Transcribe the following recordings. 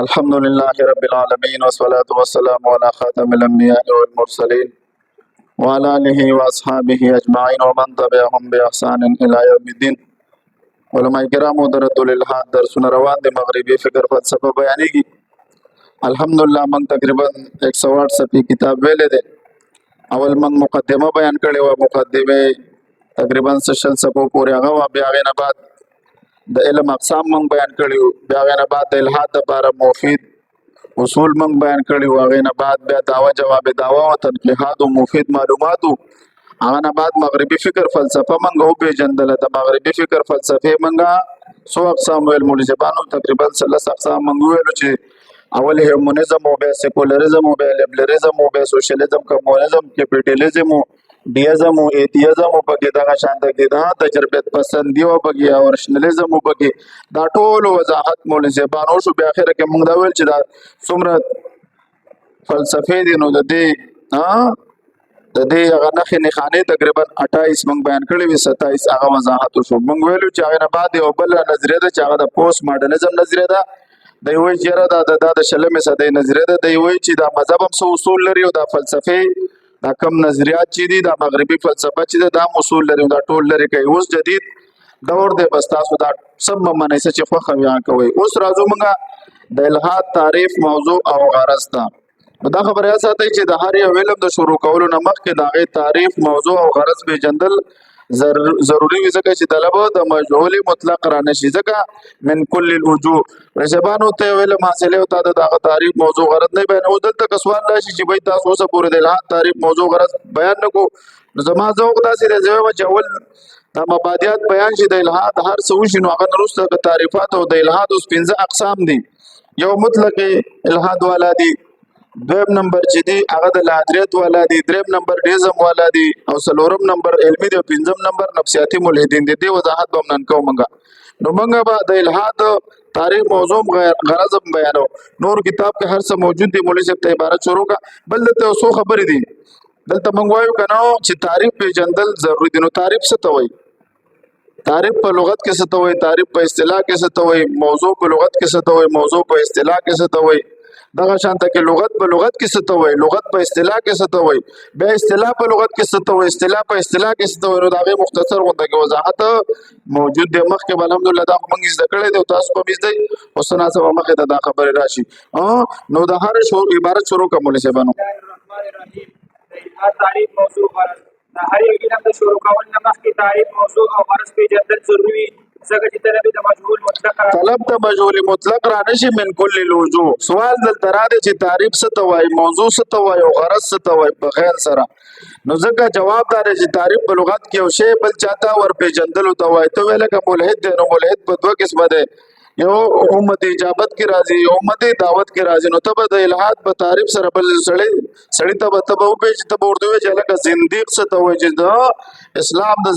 الحمد لله رب العالمين والصلاة والسلام على خاتم الأنبياء والمرسلين وعلى آله وأصحابه أجمعين ومن تبعهم بإحسان إلى يوم الدين. علماء کرامو درۃ الالحاد درسونه روان دي، مغربي فکر فلسفه بیانېږي. الحمدلله من تقریبا 108 صفحې کتاب ویلې ده. اول من مقدمه بیان کړې و، مقدمه تقریبا 60 صفحو پورې هغه و. بیا غینه بعد د علم اقسام من بیان کړیو، بیا غینه بعد د الحاد لپاره مفید اصول من بیان کړیو، غینه بعد بیا دعوه جواب دعوه او تنقیحات او مفید معلوماتو، هغه نه بعد مغربي فکر فلسفه منغه او پیجندل. د مغربي فکر فلسفه منغه سو اقسام ویل، مولجبانو تقریبا 30 اقسام منغه ویل چې اول هیومنزم او بیا سیکولرزم او بیا لیبرالزم او بیا سوشلیزم، کمونیزم، کیپیټالیزم، ډیزم او ایتیزم او پکې دغه شان د تجربه پسندي او پکې اورشنالیزم او پکې دا ټول وضاحت مولجبانو شو. بیا اخر کې موږ دا ویل چې دا څومره فلسفه دي نو د دې هغه نښانې تقریبا 28 موږ بیان کړې وي، 27 هغه وضاحت شو. موږ ویلو چې هغه نه بعد یو بل نظریه ده چې هغه د پوسټ ماډرنزم نظریه ده. دی وایي چې دا د شلمې صدۍ نظریه ده. دی وایي چې دا مذهب هم څه اصول لري او دا فلسفه دا کم نظریات چې دي دا مغربي فلسفه چې ده دا اصول لري دا ټول لري کوي. اوس جدید دور دی، بس تاسو دا سم منئ چې خوښه بیان کوئ. اوس راځو موږ د الحاد تعریف، موضوع او غرض ته. دا خبره یاد ساتئ چې د هر یو علم د شروع کولو نه مخکې د هغې تعریف، موضوع او غرض پیژندل ضروري وي، ځکه چې طلب د مجهول مطلق را نشي. ځکه من کل الوجوه رجبانو ته علم حاصلې او تا د هغه تعریف، موضوع، غرض نه بیانوي. دلته که سوال راشي چې بھائی تاسو اوسه پورې د الحاد تعریف، موضوع، غرض بیان نه کوو، نو زما ذوق داسې دی چې وایم چې اول دا مبادیات بیان شي د الحاد هر څه وشي، نو هغه نه وروسته تعریفات. او د الحاد اوس 5 اقسام دي. یو مطلق الحاد والا دي، دویم نمبر چې دی هغه د لادریت والا دی، دریم نمبر ډیزم والا دی، او څلورم نمبر علمي دی، او پنځم نمبر نفسیاتي ملحدین دی. دې وضاحت به نن کوو موږ. نو موږ به د الحاد تعریف، موضوع، غرض بیانو. نور کتاب کې هر څه موجود دی. مولوي صاحب ته عبارت شروع کا. بل دلته څو خبرې دي. دلته موږ وایو کنه چې تعریف پیژندل ضروري دي. نو تعریف څه ته وایي؟ تعریف په لغت کې څه ته وایي؟ تعریف په اصطلاح کې څه ته وایي؟ موضوع په لغت کې څه ته وایي؟ موضوع په اصطلاح کې څه ته وایي؟ دغه شانته کې لغت په لغت کې څه ته وایي؟ لغت په اصطلاح کې څه ته وایي؟ بیا اصطلاح په لغت کې څه ته وایي؟ اصطلاح په اصطلاح کې څه ته وایي؟ نو د هغې مختصر غونډه کې وضاحت موجود دی. مخکې به الحمدلله دا موږ زده کړی دی او تاسو به زده یې، اوس څه ناڅه به مخې ته دا خبرې راشي. نو د هر عبارت شروع کوه مولوي صاحبانو. تعریف، موضوع، غرض. د هر یو علم د شروع کولو نه مخکې تعریف، موضوع او غرض پیژندل ضروري وي، ځکه چې طلب د مجهول مطلق را نشي. من کل الوجوه سوال دلته راځي چې تعریف څه ته وایي، موضوع څه ته وایي او غرض څه ته وایي په غیر سره. نو ځکه جواب دا دی چې تعریف په لغت کې یو شی بل چاته ور پیژندلو ته وایي. ته ویل که ملحد دی، نو ملحد په دوه قسمه دی، یو امت اجابت کې راځي، یو امت دعوت کې راځي. نو ته به د الحاد په تعریف سره بل سړی ته به وپېژنې، ته به ورته ووایې چې هلکه زندیق څه ته وایي، چې د اسلام د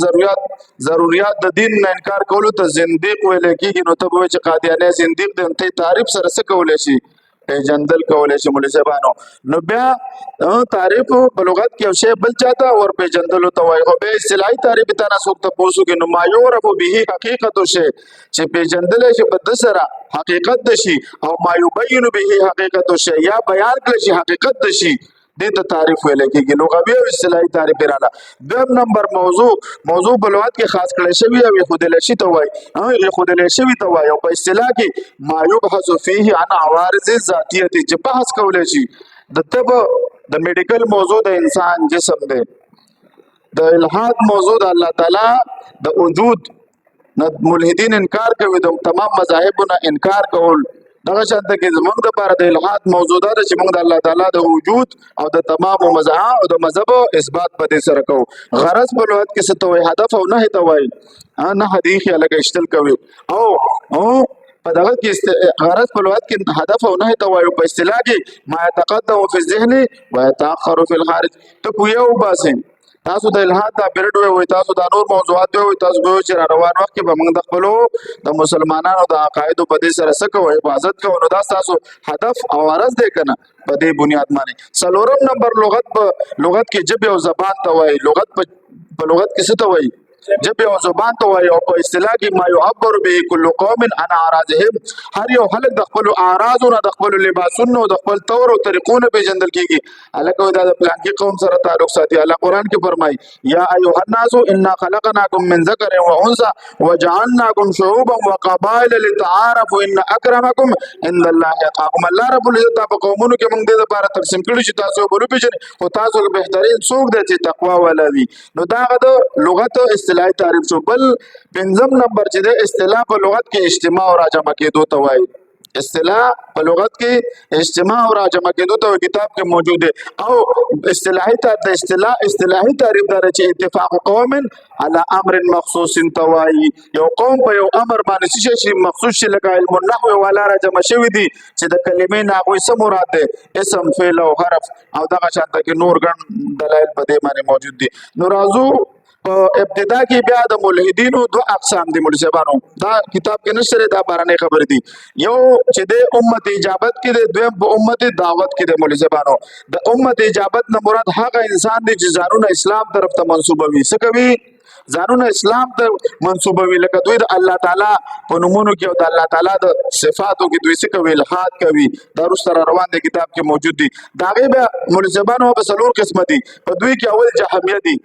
ضروریات د دین نه انکار کولو ته زندیق ویلی کېږي. نو ته به وایې چې قادیانی زندیق دی. نو ته تعریف سره څه کولی شي؟ پیژندل کولی شي مولوي صاحبانو. نو بیا تعریف په لغت کې یو شی بل چاته ور پیژندلو ته وایي. خو بیا اصطلاحي تعریف ته نه څوک تپوس وکړي. نو ما یعرف به حقیقت شی چې پیژندلی شي په ده سره حقیقت د شي، او ما یبین به حقیقت شی یا بیان کړی شي حقیقت د شي، دې ته تعریف ویل کېږي. لغوي او اصطلاحي تعریف رااله. دویم نمبر موضوع په لغت کې خاص کړی شوي او ایښودلی شي ته وایي، ایښودلی شوي ته وایي. او په اصطلاح کې ما یبحث فیه عن عوارض ذاتیه، چې بحث کولی شي د طب، د میډیکل موضوع د انسان جسم دی. د الحاد موضوع د الله تعالی د وجود ملحدین انکار کوي، د تمام مذاهبو نه انکار کول. دغه شانته کې زموږ دپاره د الحاد موضوع دا ده چې موږ د الله تعالی د وجود او د تمامو مذهب اثبات په دې سره کوو. غرض په لغت کې څه ته وایي؟ هدف او نهي ته وایي. نهه دې خیال لکه اشتل کوي، او په دغه کې غرض په لغت کې هدف او نهي ته وایي. په اصطلاح کې ما يتقدم فی الذهن ويتأخر فی الخارج. ته پوهه وباسئ. تاسو د الحاد دا پیریډ وایي، تاسو دا نور موضوعات وایي، تاسو به وایي چې را روان وخت کې به موږ د خپلو د مسلمانانو د عقایدو په دې سره څه کوو؟ حفاظت کوو. نو دا ستاسو هدف او غرض دی که نه؟ په دې بنیاد باندې. څلورم نمبر لغت په لغت کې ژبې او زبان ته وایي. لغت په لغت کې څه ته وایي؟ جب او زبان ته وایي او په اصطلاح کې ما يعبر به كل قوم عن اعراضهم هر یو خلک د خپل اعراضونو د خپل لباسونو د خپل طور او طریقونو پیژندل کیږي الکه دا د پلان کې قوم سره تعلق ساتي الله قران کې فرمایي یا ایها الناس انا خلقناكم من ذکر وانثى وجعلناكم شعوبا وقبائل لتعارفوا ان اکرمکم عند الله اتقاکم الله رب العزت په قومونو کې موږ د لپاره تقسیم کړی چې تاسو ورو پیژنئ او تاسو بهترین څوک دی چې تقوا ولري نو دا د لغت اصطلاحي تعریف شو بل پنځم نمبر چې د اصطلاح په لغت کې اجتماع او راجمع کېدو ته وایي اصطلاح په لغت کې اجتماع او راجمع کېدو ته کتاب کې موجود دی او اصطلاحي تعریف دا چې اتفاق قوم على امر مخصوص توای یو قوم په یو امر باندې شي مخصوص شي لکه علم النحو ولا راجمع شوی دي چې د کلمې نه غوي سم مراد ده اسم فعل او حرف او دغه شانته کې نور ګڼ دلایل په دې باندې موجود دي نو راځو په ابتدا کې بیا د ملحدینو دوه اقسام دي ملزمانو دا کتاب کې نشره دا بارانه خبر دي یو چې د امت اجابت کې د دویم په امت دعوت کې د ملزمانو د امت اجابت نه مراد هغه انسان دی چې ځانونه اسلام طرف ته منسوبوي څه کوي ځانونه اسلام ته منسوبوي لکه دوی د الله تعالی په نومونو کې او د الله تعالی د صفاتو کې دوی څه کوي الحاد کوي دا سره روان دی کتاب کې موجود دي دا غي ملزمانو په څلور قسم دي په دوی کې اول جهمیه دي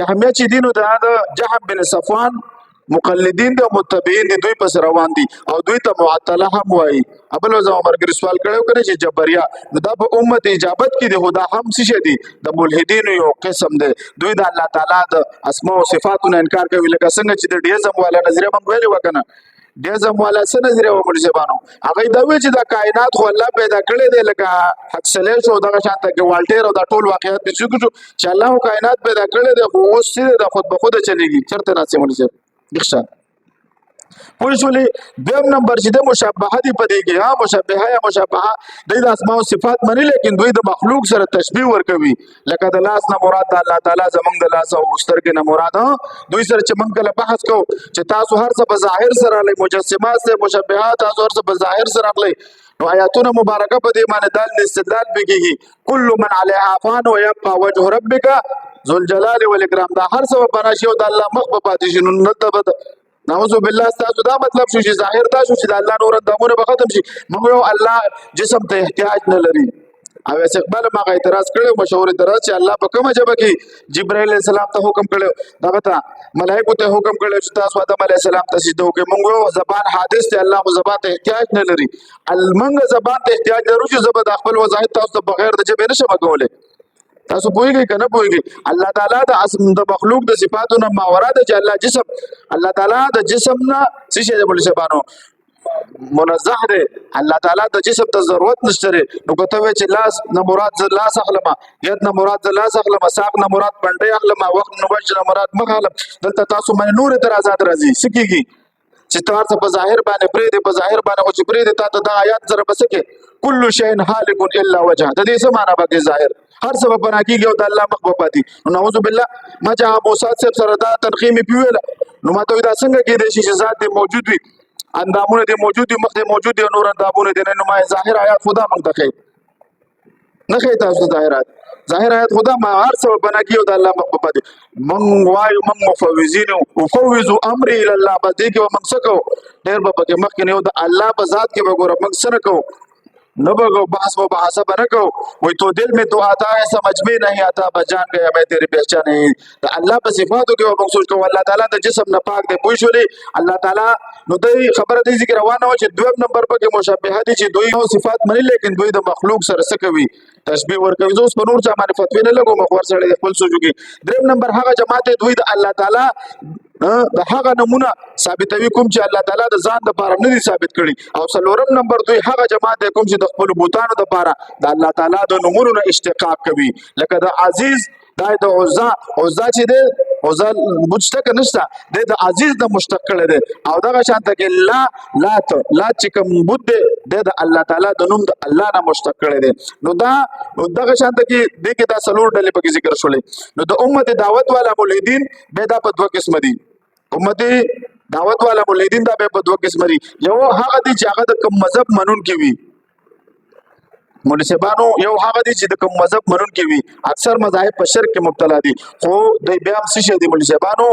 جهمیه چې دینو د جهم بن صفوان مقلدین دي او متبعین دي دوی پس روان دي او دوی ته معطله هم وایي ابل وزما مرګ سوال کړو کنه چې جبریا دا په امت اجابت کې دي خدا هم څه دي د ملحدین یو قسم دي دوی د الله تعالی د اسماء او صفاتونو انکار کوي لکه څنګه چې د ډیزم والا نظریه مونږ ویلې وکنه ډیزم والا څه نظریه و ملزمانو هغه دا وی چې د کائنات خو الله پیدا کړی دی لکه حدسلې شو دغه شانته کې والټیر او د ټول واقعیت د چې الله کائنات پیدا کړی دی خو اوس د خود به خود چلیږي چرته راځي ملزم دښه پوه شولې دویم نمبر چې د مشابهه دی په دې کې مشابهه یا مشابهه د اسماء او صفات مني لیکن دوی د مخلوق سره تشبیه ورکوي لکه د لاس نه مراد د الله تعالی زمونږ د لاس او سترګې نه مراد دوی سره چې موږ کله بحث کوو چې تاسو هر څه په ظاهر سره لای مجسمات سره مشابهات تاسو هر څه په ظاهر سره لای نو آیاتونه مبارکه په دې معنی دال استدلال بکیږي کل من علیها فان ويبقى وجه ربک ذو الجلال والاکرام دا هر څه په نشي او د الله مخ په پاتې شنو نتبد نعوذ بالله تاسو دا مطلب شو چې ظاهر دا شو چې د الله نور اندامونه به ختم شي موږ یو الله جسم ته احتیاج نه لري او استقبال ما اعتراض کړو مشهور اعتراض چې الله په کومه جبه کې جبرائیل علیه السلام ته حکم کړو دا وتا ملائکه ته حکم کړو چې تاسو آدم علیه السلام ته سجده وکړئ موږ یو زبان حادث ته الله زبان ته احتیاج نه لري المنګ زبان ته احتیاج لرو چې زبر د خپل وظایف تاسو بغیر د جبه نشم کولای تاسو پوهیږئ کنه پوهیږئ الله تعالی د اسم د مخلوق د صفاتو نه ماورا د الله جسم الله تعالی د جسم نه څه شی بولی شبانو منزه دی الله تعالی د جسم ته ضرورت نشته نو کته وی چې لاس نه مراد لاس اخلمه ید نه مراد لاس اخلمه ساق نه مراد پنډي اخلمه وخت نه وجه نه مراد مخ اخلم دلته تاسو باندې نور اعتراضات راځي سکیږي چې تاسو په ظاهر باندې پرې دي په ظاهر باندې او چې پرې دي تاسو د آیات سره بسکه کل شیء هالک الا وجهه د دې څه معنی به ظاهر هر سبب بنا کیږي او د الله مخ په پاتې نعوذ بالله ما جاء موسی صاحب سره دا تنقیم پیوله نو ما ته دا څنګه کې دي چې ذات دې موجود وي اندامونه دې موجود دي مخ دې موجود دي نور اندامونه دې نه ما ظاهر آیات خدا مونږ ته نه خې تاسو ظاهر آیات خدا ما هر سبب بنا کیږي او د الله مخ په پاتې من وایو من مفوضین او فوض امر الى الله بس دې کې موږ څه کوو ډېر به پکې مخ کې نه د الله په ذات کې وګوره موږ څه نه کوو न बगो बहस वो बहस बन को वही तो दिल में तो आता है समझ में नहीं आता बस जान गया मैं तेरी पहचान नहीं तो अल्लाह पर सिफातों के वो सोच को अल्लाह ताला तो जिस्म न पाक दे पूछोली अल्लाह ताला नो दई खबर दी जिक्र रवाना हो چې دویم نمبر په کې مشابهه دي چې دوی نو صفات مني لیکن دوی د مخلوق سره څه کوي تشبیه ور کوي اوس په نور ځا باندې فتوی نه لګو مخور سره خپل سوچوږي دریم نمبر هغه جماعت دوی د الله تعالی د هغه نمونه ثابتوي کوم چې الله تعالی د ځان لپاره نه دي ثابت کړي او څلورم نمبر دوی هغه جماعت کوم چې د خپل بوتانو لپاره د الله تعالی د نمونو نه اشتقاق کوي لکه د عزیز د عزا چې دی عزا مشتق نشته د عزیز د مشتق کړي دی او دغه شانته کې لا چې کوم بود دی د الله تعالی د نوم د الله نه مشتق کړي دی نو دغه شانته کې د کې دا څلور ډلې په ذکر شولې نو د امت دعوت والا مولدین به دا په دوه قسم دي امت دعوت والا مولدین دا به په دوه قسم دي یو هغه دي چې هغه د کوم مذهب منون کې وي مولسبانو یو هغه دي چې د کوم مذهب منون کې وي اکثر مذاهب په شرک کې مبتلا دي خو د بیا هم څه دي مولسبانو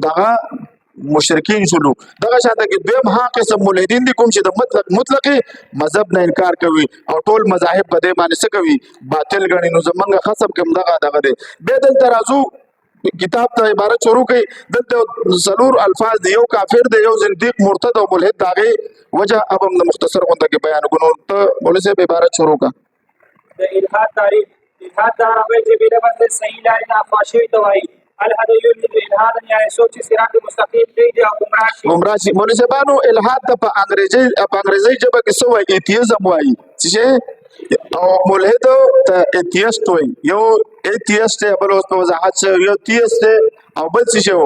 دغه مشرکین شلو دغه شاته کې دویم ها قسم ملحدین دي کوم چې د مطلق مذهب نه انکار کوي او ټول مذاهب په دې باندې څه کوي باطل غني نو زمونږ خصم کوم دغه دی به دل ترازو کتاب ته عبارت شروع کوي دلته ضرور الفاظ دی یو کافر دی یو زنديق مرتد او ملحد داغه وجه اب هم مختصر غونډه کې بیان کوو ته مولوی صاحب عبارت شروع کا د الہاد تعریف الہاد د عربی ژبې د بدل صحیح لارې نه خواشوي ته وایي الحد یولد الحاد یعنی سوچ صراط مستقیم دی او گمراه شي مولوی صاحبانو الحاد ته په انګریزي ژبه کې څه وایي ایتیزم وایي چې او ملحد ته ایتیست وایي یو ایتیست بل اوس په وضاحت شوی یو تیست او بل څه شو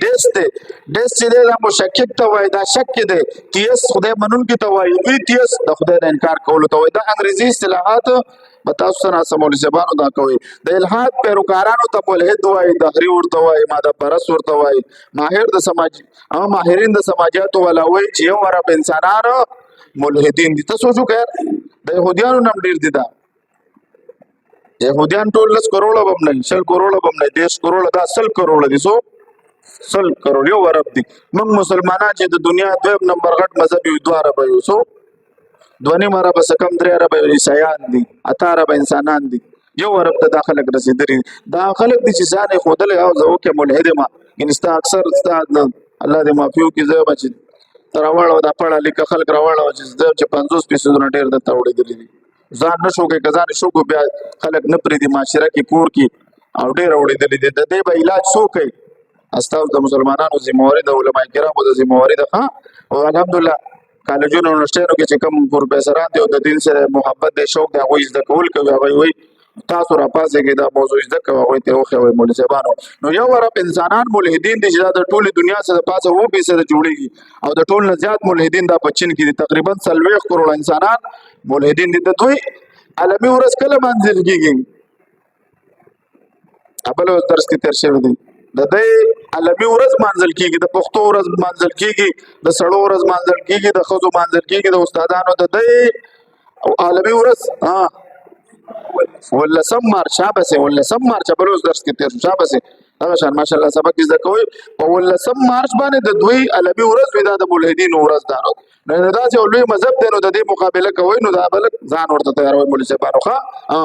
ډیس چې دا مشکک ته وایي دا شک دی تیس خدای منون کې ته وایي وی تیس د خدای نه انکار کول ته وایي دا انګریزي اصطلاحات بتاسو سره سمول زبانو دا کوي د الہاد پیروکارانو ته ملحد وایي دهری ورته وایي ماده پرست ورته وایي ماهر د سماج ماهرین د سماجاتو ولا وایي چې یو عرب انسانانو ملحدین دي تاسو شو کړ د يهوديانو نم ډیر دي دا يهوديان ټول 10 کروڑه بم نه 100 کروڑه بم نه 10 کروڑه دا 100 کروڑه دي سو 100 کروڑ یو عرب دي موږ مسلمانان چې د دنیا دویم نمبر غټ مذهب یو دوه عرب یو سو دونی مارا بس کم درې عرب عیسایان دي اته عرب انسانان دي یو عرب ته داخله رسیدري دا خلک دي چې ځان خودل او زو کې ملحد ما انستا اکثر استاد الله دې معفو کې زه بچ تراوړو دا پړه لیک خلک راوړو چې 50 پیسو نه ډیر د تاوړې دي ځان نشو کې کزان شو کو بیا خلک نه پرې دي معاشره کې کور کې او ډیر وړې دي د دې به علاج سو کوي استاو د مسلمانانو ذمہواری د علماء کرامو د ذمہواری ده او الحمدلله کالجونو یونیورسيټونو کې چې کوم پروفیسوران دي او د دین سره محبت دي شوق دی هغه زده کول کوي هغه وي تاسو را پاسه کې دا موضوع زده کوي هغه ته خو وي مولوی صاحبانو نو یو عرب انسانان ملحدین دي چې د ټوله دنیا سره پاسه وو به سره جوړيږي او د ټول نه زیات ملحدین د پچین کې تقریبا 30 کروڑ انسانان ملحدین دي د دوی عالمي ورځ کله منځل کېږي خپل درس کې تیر شوی دی د دې عالمي ورځ منځل کېږي د پښتو ورځ منځل کېږي د سړو ورځ منځل کېږي د خزو منځل کېږي د استادانو د دې عالمي ورځ ولسم مارچ شابه ولسم مارچ بل درس کې تیر شابه هغه شان ماشاءالله سبق زده کوي په ولسم مارچ باندې د دوی عالمي ورځ ودا د ملحدین ورځ ده نو دا چې لوی مذهب دی نو د دې مقابله کوي نو دا بل ځان ورته تیاروي مولوی صاحب ها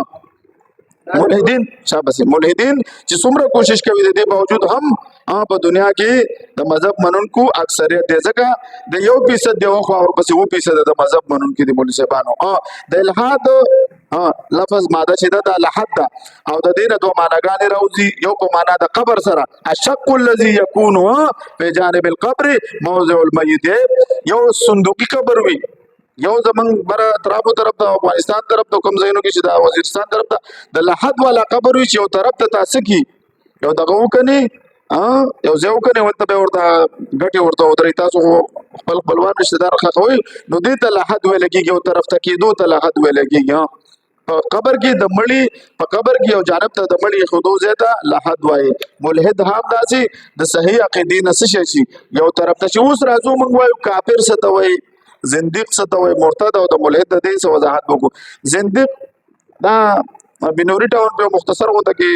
ملحدین شابه ملحدین چې څومره کوشش کوي د دې باوجود هم په دنیا کې د مذهب منونکو اکثریت دی ځکه د 1% دی خو او پس 1% د مذهب منونکو دی مولوی صاحبانو د الحاد لفظ ماده چې د الحد او د دې نه دوه معناګانې راوځي یو په معنا د قبر سره الشق الذي يكون في جانب القبر موضع الميت یو صندوقي قبر وي یو زمون بر طرفو طرف ته افغانستان طرف ته کوم ځایونو کې چې د وزیرستان طرف ته د لحد والا قبر وي چې یو طرف ته تاسو کې یو دغه وکني یو ځای وکني ولته به ورته غټي ورته ودرې تاسو خپل خپلوان رشتہ دار خوي نو دې ته لحد ویل کېږي یو طرف ته کې دوه ته لحد ویل کېږي په قبر کې د مړی په قبر کې یو جانب ته د مړی خودو زیاته لحد وایي ملحد هم داسي د صحیح عقیدې نه شي یو طرف ته چې اوس راځو موږ وایو کافر څه ته وایي زنديق څه ته وایي مرتد او د ملحد د دې وضاحت وکړو زنديق دا بنوري ټاون په مختصر غوته کې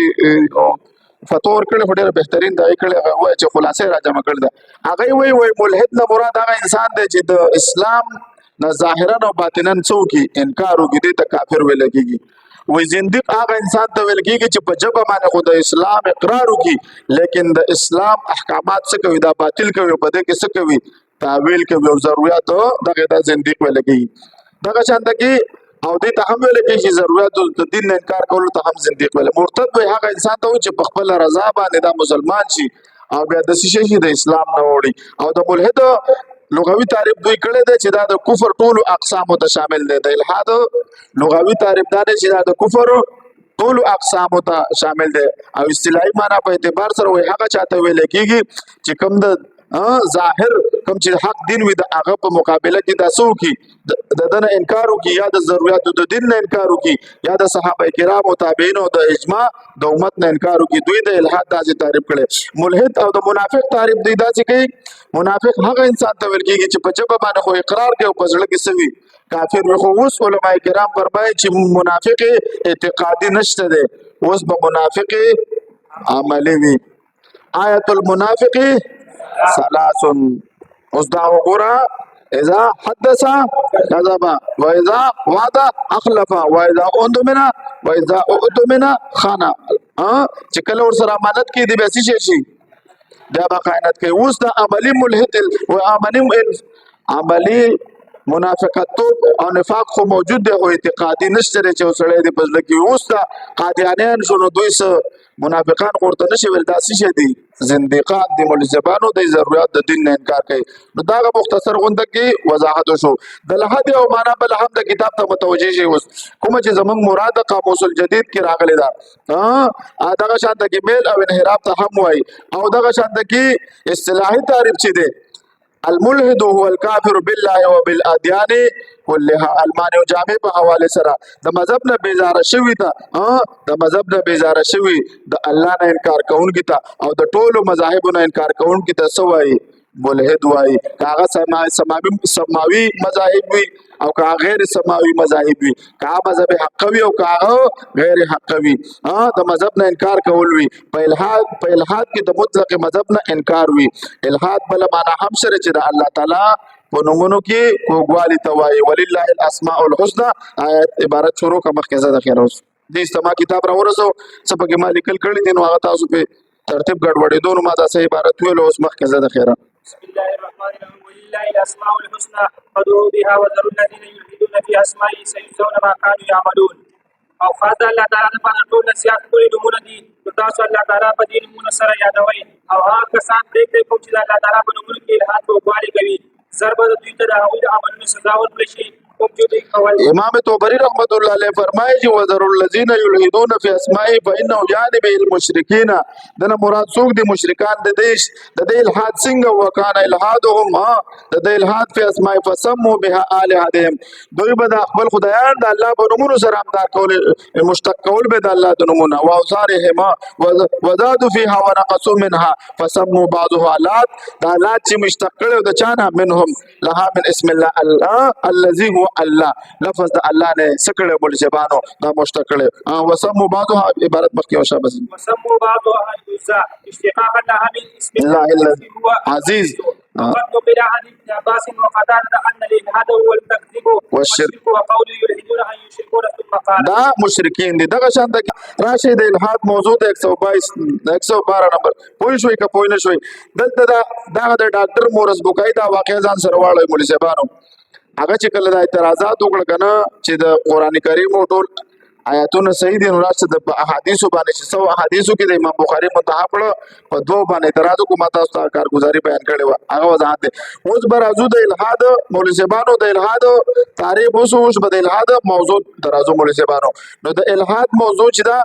فتور کړي ډېر بهترین دی کړي وایي چې خلاصې راجمع کړل دا هغه وایي ملحد نه مراد هغه انسان دی چې د اسلام نه ظاهرا او باطنا څوکي انکار وکړي ته کافر ویل کېږي وای زنديق هغه انسان ته ویل کېږي چې په جبه باندې خو د اسلام اقرار وکړي لیکن د اسلام احکامات څه کوي دا باطل کوي په دې کې څه کوي تعویل کوي او ضرورت دغه د زنديق ویل کېږي دغه شان کې او دې ته هم ویل کېږي چې ضرورت د دین نه انکار کول ته هم زنديق ویل مرتد وي هغه انسان ته چې په خپل رضا باندې دا مسلمان شي او بیا د شي د اسلام نه وړي او د ملحد لغوي تعریف دوی کړی دی چې دا د کفر ټولو اقسامو ته شامل دی د الحاد لغوي تعریف دا دی چې دا د کفر ټولو اقسامو ته شامل دی او اصطلاحي معنا په اعتبار سره وایي هغه چاته ویل کېږي چې کوم د ظاهر کوم چې حق دین وي د هغه په مقابله کې تاسو کې د دنه انکار وکي یا د ضرورت د دین نه انکار وکي یا د صحابه کرام او تابعین او د اجماع د امت نه انکار وکي دوی د الحاد داسې تعریف کړي ملحد او د منافق تعریف دی داسې کوي منافق هغه انسان ته ویل کېږي چې په جبه باندې خو اقرار کوي او په زړه کې سوي کافر خو اوس علماء کرام فرمایي چې منافق اعتقادي نشته دی اوس به منافق عملی وي آیت المنافق ثلاث. اوس دا وګوره اذا حدث كذب واذا وعد اخلف واذا اؤتمن واذا اؤتمن خان. چې کله ور سره امانت کې دی به څه شي دا به خیانت کوي. اوس دا عملی ملحد او عملی منافقت او نفاق خو موجود دی او اعتقادي نشته چې وسړی دی په ځل کې. اوس دا قادیانیان شنو دوی سه منافقان ورته نشي ویل دا څه شي دي زنديقان دي ملزبانو د ضرورت د دین نه انکار کوي. نو دا مختصر غونډه کې وضاحت شو د لحد او معنا بل هم د کتاب ته متوجي شي. اوس کوم چې زمنګ مراد قاموس الجدید کې راغلي دا دغه شانته کې میل او انحراف ته هم وای او دغه شانته کې اصطلاحي تعریف چي دي الملحد هو الكافر بالله وبالاديان كلها. المانع او جامع په حواله سره د مذهب نه بیزاره شوی ته د مذهب نه بیزاره شوی د الله نه انکار کوونکی ته او د ټولو مذاهبو نه انکار کوونکی ته سوای ملحد وای. کاغه سماوي مذاهب وي او کاغه غیر سماوي مذاهب وي، کاغه مذهب حقوي او کاغه غیر حقوي. د مذهب نه انکار کول وي. په الحاد کې د مطلق مذهب نه انکار وي. الحاد بل معنا هم سره چې د الله تعالی په نومونو کې کوګوالي توای ولله الاسماء الحسنى. آیت عبارت شروع کا مخکې زده خیر اوس د استما کتاب را ورسو سبق ما لیکل کړی دي نو هغه تاسو په ترتیب ګډوډې دونو ما تاسو عبارت ویل اوس مخکې زده خیر. بسم الله الرحمن الرحيم ولله الاسماء الحسنى فادعوا بها وذروا الذين يلحدون في اسمائه سيجزون ما كانوا يعملون. او خاصه الله تعالی په ټول نصیحت کوي نمونه دي تاسو الله تعالی په دې نمونه سره یادوي او هغه کسان پرې کوم چې الله تعالی په نمونه کې الهات او غواړي کوي ضرب د دوی ته د هغوی د عملونو سزا ورکړي شي. امام طبری رحمت الله علیه فرمایي چې وذر الذين يلحدون في اسماء فانه جانب المشركين. دنه مراد څوک دي مشرکان د دې الحاد څنګه وکانه الحادهم د دې الحاد په اسماء فسموا بها الههم. دوی به د خپل خدایان د الله په نومونو سره امداد کول مشتق کول به د الله د نومونو او اوصارهم وزادوا فيها ونقصوا منها فسموا بعضها لات. دا لات چې مشتق کړو د چانه منهم لها من اسم الله الذي هو الله. لفظ د الله نه سکړه بول زبانو دا مشتق کړي. وسموا بعضها عبارت مخکې او شابه وسموا بعضها الجزاء اشتقاقا لها من اسم الله الذي هو عزيز. وقد بلا عن ابن عباس وقتادة أن الإلحاد هو التكذيب والشرك وقول يلحدون أن يشركون ثم قال دا مشرکین دي. دغه شان د راشد الحاد موضوع د 112 نمبر پوه شوي که پوه نه شوي. دلته دا د ډاکټر مورس بوکای دا واقع ځان سره واړی مولوي صاحبانو هغه چې کله د اعتراضات وکړه کنه چې د قران کریم ټول آیاتونه صحیح دي نو راځي د احادیثو باندې چې سو احادیثو کې د امام بخاری متحف کړه په دوه باندې اعتراض کوم تاسو ته کارګزاري بیان کړي و هغه وضاحت دي. اوس برازو د الحاد مولوی صاحبانو د الحاد تعریف اوس د الحاد موضوع درازو مولوی صاحبانو نو د الحاد موضوع چې دا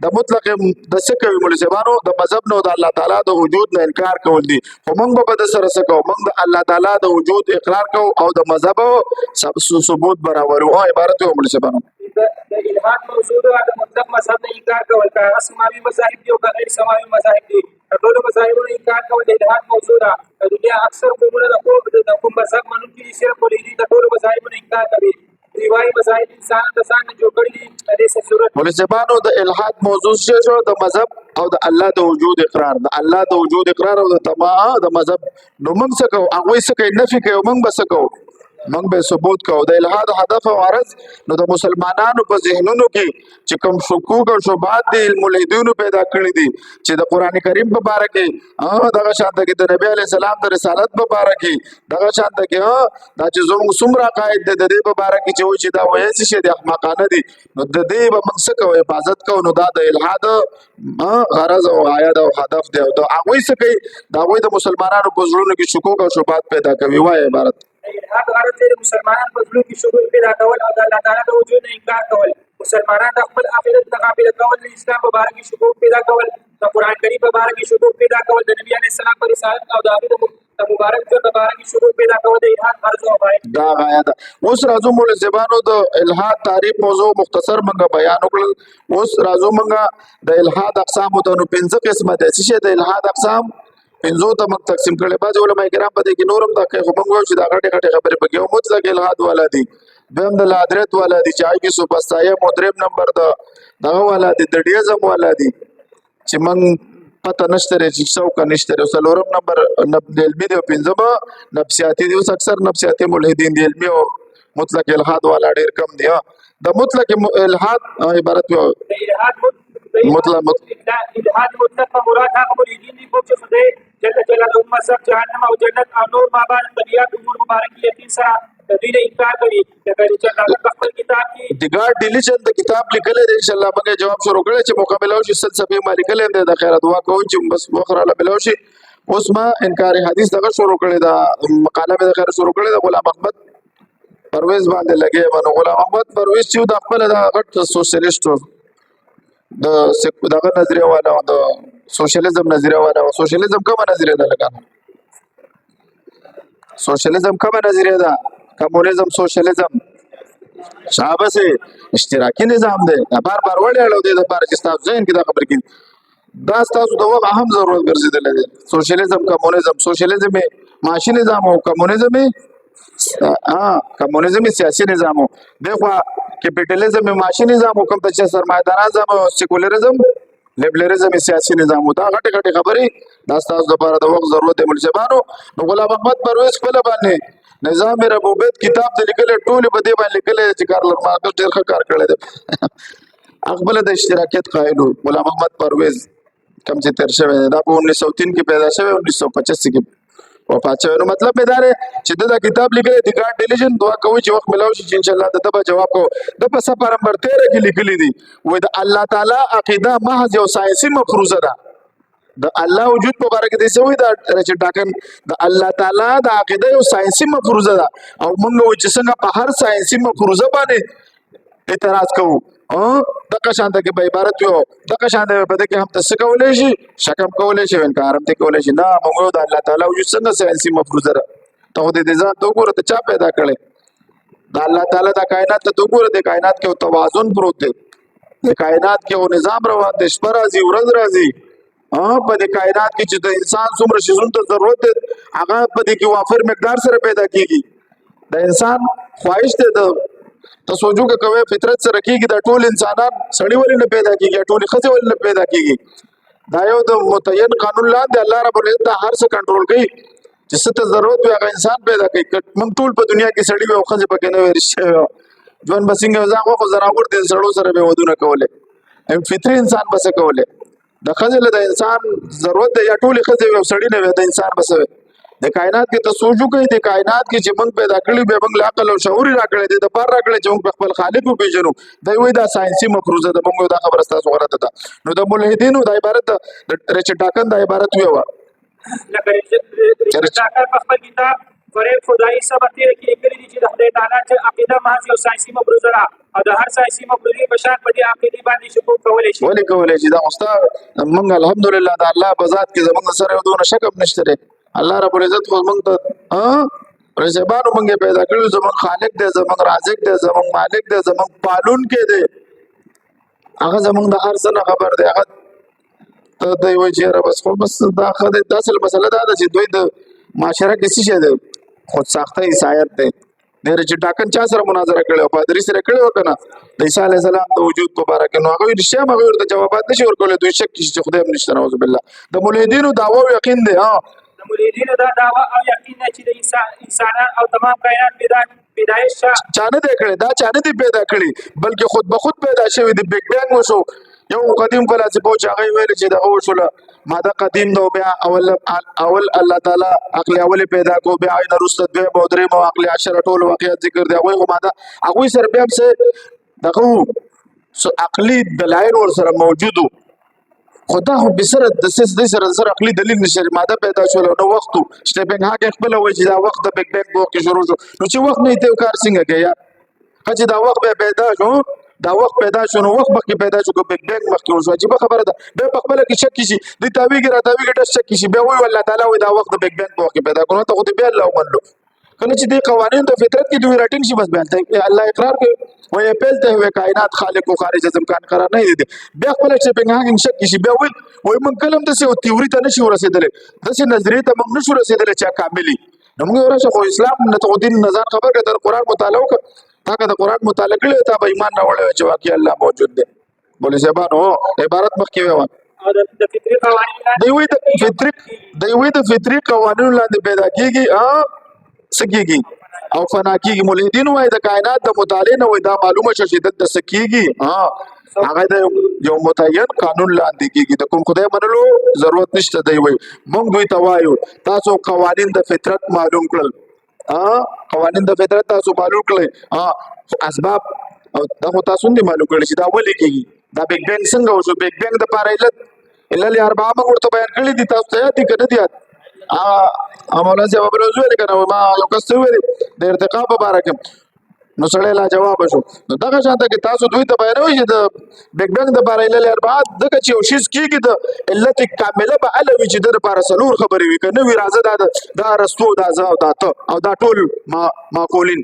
د مطلق د سکه مولوی صاحبانو د مذهب نو د الله تعالی د وجود نه انکار کول دي. خو موږ به د سره سکو موږ د الله تعالی د وجود اقرار کو او د مذهب ثبوت برابر او عبارت مولوی صاحبانو د الحاد موضوع د مطلق مذهب نه انکار کول کا سماوي مذاهب دي او غیر سماوي مذاهب دي ټول مذاهب نه انکار کول د الحاد موضوع ده. د دنیا اکثر قومونه د کوم مذهب منون کې صرف ولې د ټول مذاهب نه انکار کوي. ریوای مذاهب انسان د ځان نه جوړ کړي دي د دې صورت مولوی صاحبانو د الحاد موضوع شو د مذهب او د الله د وجود اقرار د الله د وجود اقرار او د تمام د مذهب نو موږ څه کوو هغه څه کوي نفي کوي موږ به څه کوو موږ به ثبوت کوو. د الحاد هدف او غرض نو د مسلمانانو په ذهنونو کې چې کوم شکوک او شبهات دي ملحدینو پیدا کړی دي چې د قران کریم په اړه کې دغه شانته کې د نبی علی السلام د رسالت په اړه کې دغه شانته کې دا چې زموږ څومره قائد د دې په اړه کې چې دا وایي چې د احمقانه دي نو د دې به موږ څه کوو حفاظت کوو. نو دا د الحاد غرض او عاید او هدف دی او دا هغه څه کوي دا وایي د مسلمانانو په زړونو کې شکوک او شبهات پیدا کوي. وایي عبارت الحاد غرض د مسلمانانو په زړه کې شکوک پیدا کول او د الله تعالی د وجود نه انکار کول. مسلمانان د خپل آخرت د قابل کول د اسلام په اړه کې شکوک پیدا کول د قران کریم په اړه کې شکوک پیدا کول د نبی علیه السلام پر رسالت او د هغه مبارک ژوند په اړه کې شکوک پیدا کول د الحاد غرض او عاید دا غایا ده. اوس راځو مولوی صاحبانو د الحاد تعریف موضوع مختصر منګه بیان وکړل. اوس راځو منګه د الحاد اقسام ته نو 5 قسمه دي چې د الحاد اقسام پنځو ته موږ تقسیم کړل. بعض علماء کرام په دې کې نورم دا کوي خو موږ چې دا غټه خبرې پکې او مطلق الحاد والا دي دویم د لادرت والا دي چې هغه سوبستایا مدرب نمبر دغه والا دي د ډیزم والا دي چې موږ پته نشته چې څوک نشته څلورم نمبر علمي دی پنځم نفسیاتي دی. اوس اکثر نفسیاتي ملحدین دی، علمي او مطلق الحاد والا ډیر کم دی. د مطلق الحاد عبارت یو مطلق الحاد مطلق مراد هغه ملحدین دي چې خدای جل جلاله مسح جهنم او جنت او نور ما بعد طبيعت امور مبارک یقین سره د دې انکار کوي. چې هغه خپل کتاب کې د ګارد ډیلیشن د کتاب لیکل دی، ان شاء الله موږ جواب شروع کړی چې مقابله وشي فلسفي مالک له د خیر دعا کوم چې بس وخره له بلوشي. اوس ما انکار حدیث دغه شروع کړی دا مقاله مې د خیر شروع کړی د غلام احمد پرویز باندې لګي. باندې غلام احمد پرویز چې د خپل د غټ سوشلیست د دغه نظریه والا د سوشلیزم نظریه والا. سوشلیزم کومه نظریه ده لګا؟ سوشلیزم کومه نظریه ده؟ کمونیزم سوشلیزم شابه سي اشتراکي نظام دی. بار بار وړي اړو دي د بار چې تاسو ځین کې دا خبر کې دا تاسو د وغه اهم ضرورت ګرځیدل دي. سوشلیزم کمونیزم، سوشلیزم معاشي نظام او کمونیزم کمونیزم سیاسي نظام او دغه کیپټالیزم معاشي نظام او کوم چې سرمایداران نظام او سیکولریزم لیبرلیزم سیاسي نظام. دا غټه غټه خبرې دا تاسو لپاره د وخت ضرورت دی ملجبانو. نو غلام احمد پرویز خپل باندې نظام ربوبیت کتاب د لیکل ټول په دې باندې لیکل چې کارل مارکس ډېر ښه کار کړی دی. خپل د اشتراکیت قائل غلام احمد پرویز کم چې تیر شوی دا په 1903 کې پیدا شوی 1985 کې وفات شوی. نو مطلب مې دا دی چې دا کتاب لیکل دی ګارد ډیلیشن دعا کوي چې وخت ملاوي شي ان شاء الله د به جواب کو. د په صفحه نمبر 13 کې لیکلي دي وای د الله تعالی عقیده محض یو ساينسي مفروضه ده. د الله وجود په باره کې دې سوې دا چې ټاکن د الله تعالی د عقیده یو ساينسي مفروضه ده او موږ وایو چې څنګه په هر ساينسي مفروضه باندې اعتراض کوو دغه شان ته کې به عبارت یو دغه شان ته په دې کې هم تاسو کولای شي شکم کولای شي انکار هم کولای شي. نه موږ د الله تعالی وجود څنګه ساينسي مفروضه ده ته دې ځان ته وګوره ته چا پیدا کړي د الله تعالی د کائنات ته وګوره د کائنات کې توازن پروت دی د کائنات کې یو نظام روان دی شپه راځي ورځ راځي په دې کائنات کې چې د انسان څومره شیزونو ته ضرورت دی هغه په دې کې وافر مقدار سره پیدا کیږي. د انسان خواهش ته تاسو جو کوي فطرت سره کیږي د ټول انسانان سړی ولې نه پیدا کیږي ټول خزه ولې نه پیدا کیږي. دا یو د متعین قانون لاندې الله رب العزت هر څه کنټرول کوي چې څه ته ضرورت وي هغه انسان پیدا کوي. موږ ټول په دنیا کې سړی او خزه پکې نه ورشي ځوان بسنګ ځاغه خو زراور د سړو سره به ودونه کوله هم فطري انسان بس کوله د خزه له د انسان ضرورت دی یا ټول خزه یو سړی نه وي د انسان بس د کائنات کې ته سوچو کوي د کائنات کې چې موږ پیدا کړی به موږ عقل او شعور راکړی دی د بار راکړی چې موږ خپل خالق په پیژنو دا وایي دا ساينسي مفروضه ده. موږ دا خبره تاسو غلطه ده. نو د ملحدینو د عبارت د رچټاکن د عبارت ویو لکه رچټاکن په خپل کتاب غریب خدای سبا تیر کې لیکلي دي چې د خدای تعالی چې عقیده محض یو ساينسي مفروضه ده او د هر ساينسي مفروضه په شان په دې عقیده باندې شکوک کولای شي. ولې کولای شي دا استاد موږ الحمدلله د الله په ذات کې زموږ سره یو دونه شک نشته دی. الله رب العزت خو موږ ته رزبانو موږ پیدا کړو زموږ خالق دی زموږ رازق دی زموږ مالک دی زموږ پالون کې دی هغه زموږ د هر څه خبر دی. هغه ته دوی وایي چې بس خو بس دا خدای د اصل مسله دا ده چې دوی د معاشره کې څه شه دی خود ساخته عیسایت دی. ډېر چې ټاکن چا سره مناظره کړي او پادری سره کړي وکنه د عیسی علی السلام د وجود په اړه کې نو هغه رښتیا هغه ورته جوابات نشي ورکولای. دوی شک چې خدای هم نشته نعوذ بالله. د ملحدینو دعوا او یقین دی د ملحدینو دا دعوا او یقین دی چې د انسانان او تمام کائنات پیدایش چا نه دی کړی دا چا نه دی پیدا کړی بلکې خود به خود پیدا شوی دی. بیگ بینګ وشو یو قدیم فلسفه چې هغه ویل چې دا وشوله ماده قدیم نو بیا اول الله تعالی عقل اول پیدا کو بیا عین رست دوی مودری مو عقل عشر ټول واقعیت ذکر دی هغه ماده هغه سره بیا څه دغه عقلی دلایل ور سره موجودو خدا خو بسره د سره عقلی دلیل نشي ماده پیدا شول نو وخت سټیپنګ هغه خپل وایي چې دا وخت د بیگ بینګ وخت شروع شو نو چې وخت نه ته کار څنګه کوي یار چې دا وخت به پیدا شو دا وخت پیدا شو نو وخت مخکې پیدا شو کو بیگ بینګ مخکې وشو عجیب خبره ده به په خپل کې شک شي د تاویګ را تاویګ ټس شک شي به وایي الله تعالی وایي دا وخت د بیگ بینګ وخت پیدا کړو ته خو دې به الله ومنلو کله چې د قوانین د فطرت کې دوی راټینګ شي بس بیان ته الله اقرار کوي وایي پهلته وي کائنات خالق او خارج از امکان قرار نه دي بیا خپل چې بنګ شک شي بیا وایي من کلم د څه تیوري ته نشي ورسېدل د څه نظریه ته موږ نشو رسېدل چې کاملي نو موږ ورشه خو اسلام نه ته دین نظر خبر کړه قرآن مطالعه وکړه تا د قرآن مطالعه کړي ته به ایمان راوړی چې واقعي الله موجود دی. بولې زبانو عبارت مخکې وایي او د فطري قوانینو لاندې دوی د فطري قوانینو لاندې پیدا کیږي سکیږي او فنا کیږي. ملحدین وای د کائنات د مطالعه نه وای دا معلومه شې د سکیږي هغه د یو متعین قانون لاندې کیږي د کوم خدای منلو ضرورت نشته. دی وای موږ دوی ته وایو تاسو قوانین د فطرت معلوم کړل قوانین د فطرت تاسو معلوم کړل اسباب او دا تاسو نه معلوم کړل چې دا ولې کیږي دا بیگ بینګ څنګه وشو. بیگ بینګ د پاره علت اربعه موږ ورته بیان کړی دي تاسو ته یاد دي کنه دي مولانا صاحب بل ویل کنه ما یو کس ویل د ارتقا په اړه کې نو سړی لا جواب شو. نو دغه شانته کې تاسو دوی ته بیانوي چې د بیگ بینګ د پاره علت اربعه دغه چې یو شی کیږي د علت کامله به علوي چې د لپاره سلور خبرې وي کنه وی راځه دا رستو دا ز او دا ته او دا ټول معقولین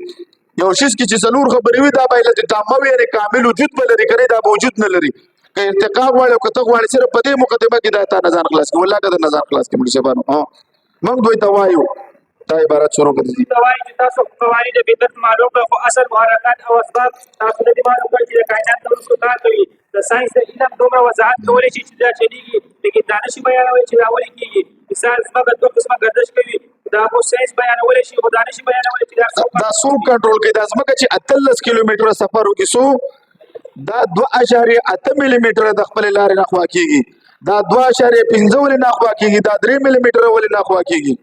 یو شی چې سلور خبرې وي دا به علت تامه وي کامل وجود به لري کنه دا وجود نه لري. که ارتقا غواړي او کته غواړي صرف په دې مقدمه کې دا تا نظر خلاص کې والله کده نظر خلاص کې مړي شبانو موږ دوی ته وایو دا عبارت شروع کړی دي توای چې تاسو قوانین د بدعت معلوم کړو خو اصل محرکات او اسباب تاسو د معلوم کړئ چې کائنات نور څه کار کوي. د ساينس د علم دومره وضاحت کولای شي چې دا چلیږي لیکن دانش بیانوي چې دا ولې کیږي. مثال څنګه دوه قسمه گردش کوي دا خو ساينس بیانول شي خو دانش بیانول چې دا سو کنټرول کوي. دا ځمکه چې 38 کیلومتره سفر وکړي سو دا 2.8 ملي متره د خپل لارې نه خوا کیږي دا 2.15 ولې نه خوا کیږي دا 3 ملي متره ولې نه خوا کیږي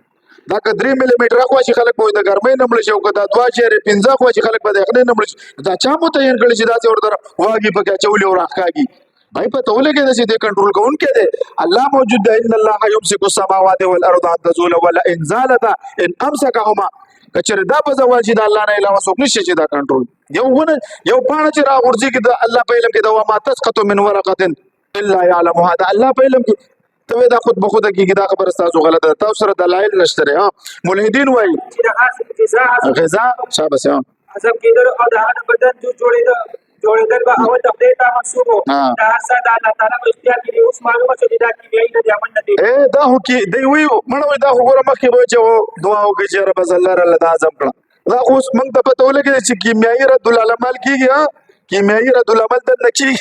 دا که 3 ملي متره خوا شي خلک به د ګرمۍ نه مړ شي او که دا 2.15 خوا شي خلک به د یخنۍ نه مړ شي. دا چا متعین کړي چې داسې ورته واګي پکې اچولي او راښکاږي بھائی پته ولګي چې دې کنټرول کوونکی دی الله موجود دی. ان الله یمسک السماوات والارض ان تزولا ولئن زالتا ان امسكهما کچره دا په ځوال چې د الله نه علاوه څوک نشي چې دا کنټرول یو پاڼه چې را ورځي کې د الله په علم کې دا ما تسقط من ورقه الا يعلمها دا الله په علم کې ته دا خود به خود کې دا خبر تاسو غلطه ده تاسو سره دلایل نشته. ملحدین وایي چې د حاصل غذا شابه حسب کېدل او د هغه بدن جوړېدل به اول د خدای ته منسوب وو دا هر څه د الله تعالی په اختیار کې اوس معلومه شوه چې دا کیمیاوي نه دی عمل نه دی. دا هو کې دی وی مړ دا وګوره مخکې به چې دعا وکړي چې رب الله الله اعظم کړه دا اوس موږ ته پته ولګي چې کیمیاوي رد العمل کیږي کیمیاوي رد العمل د نکی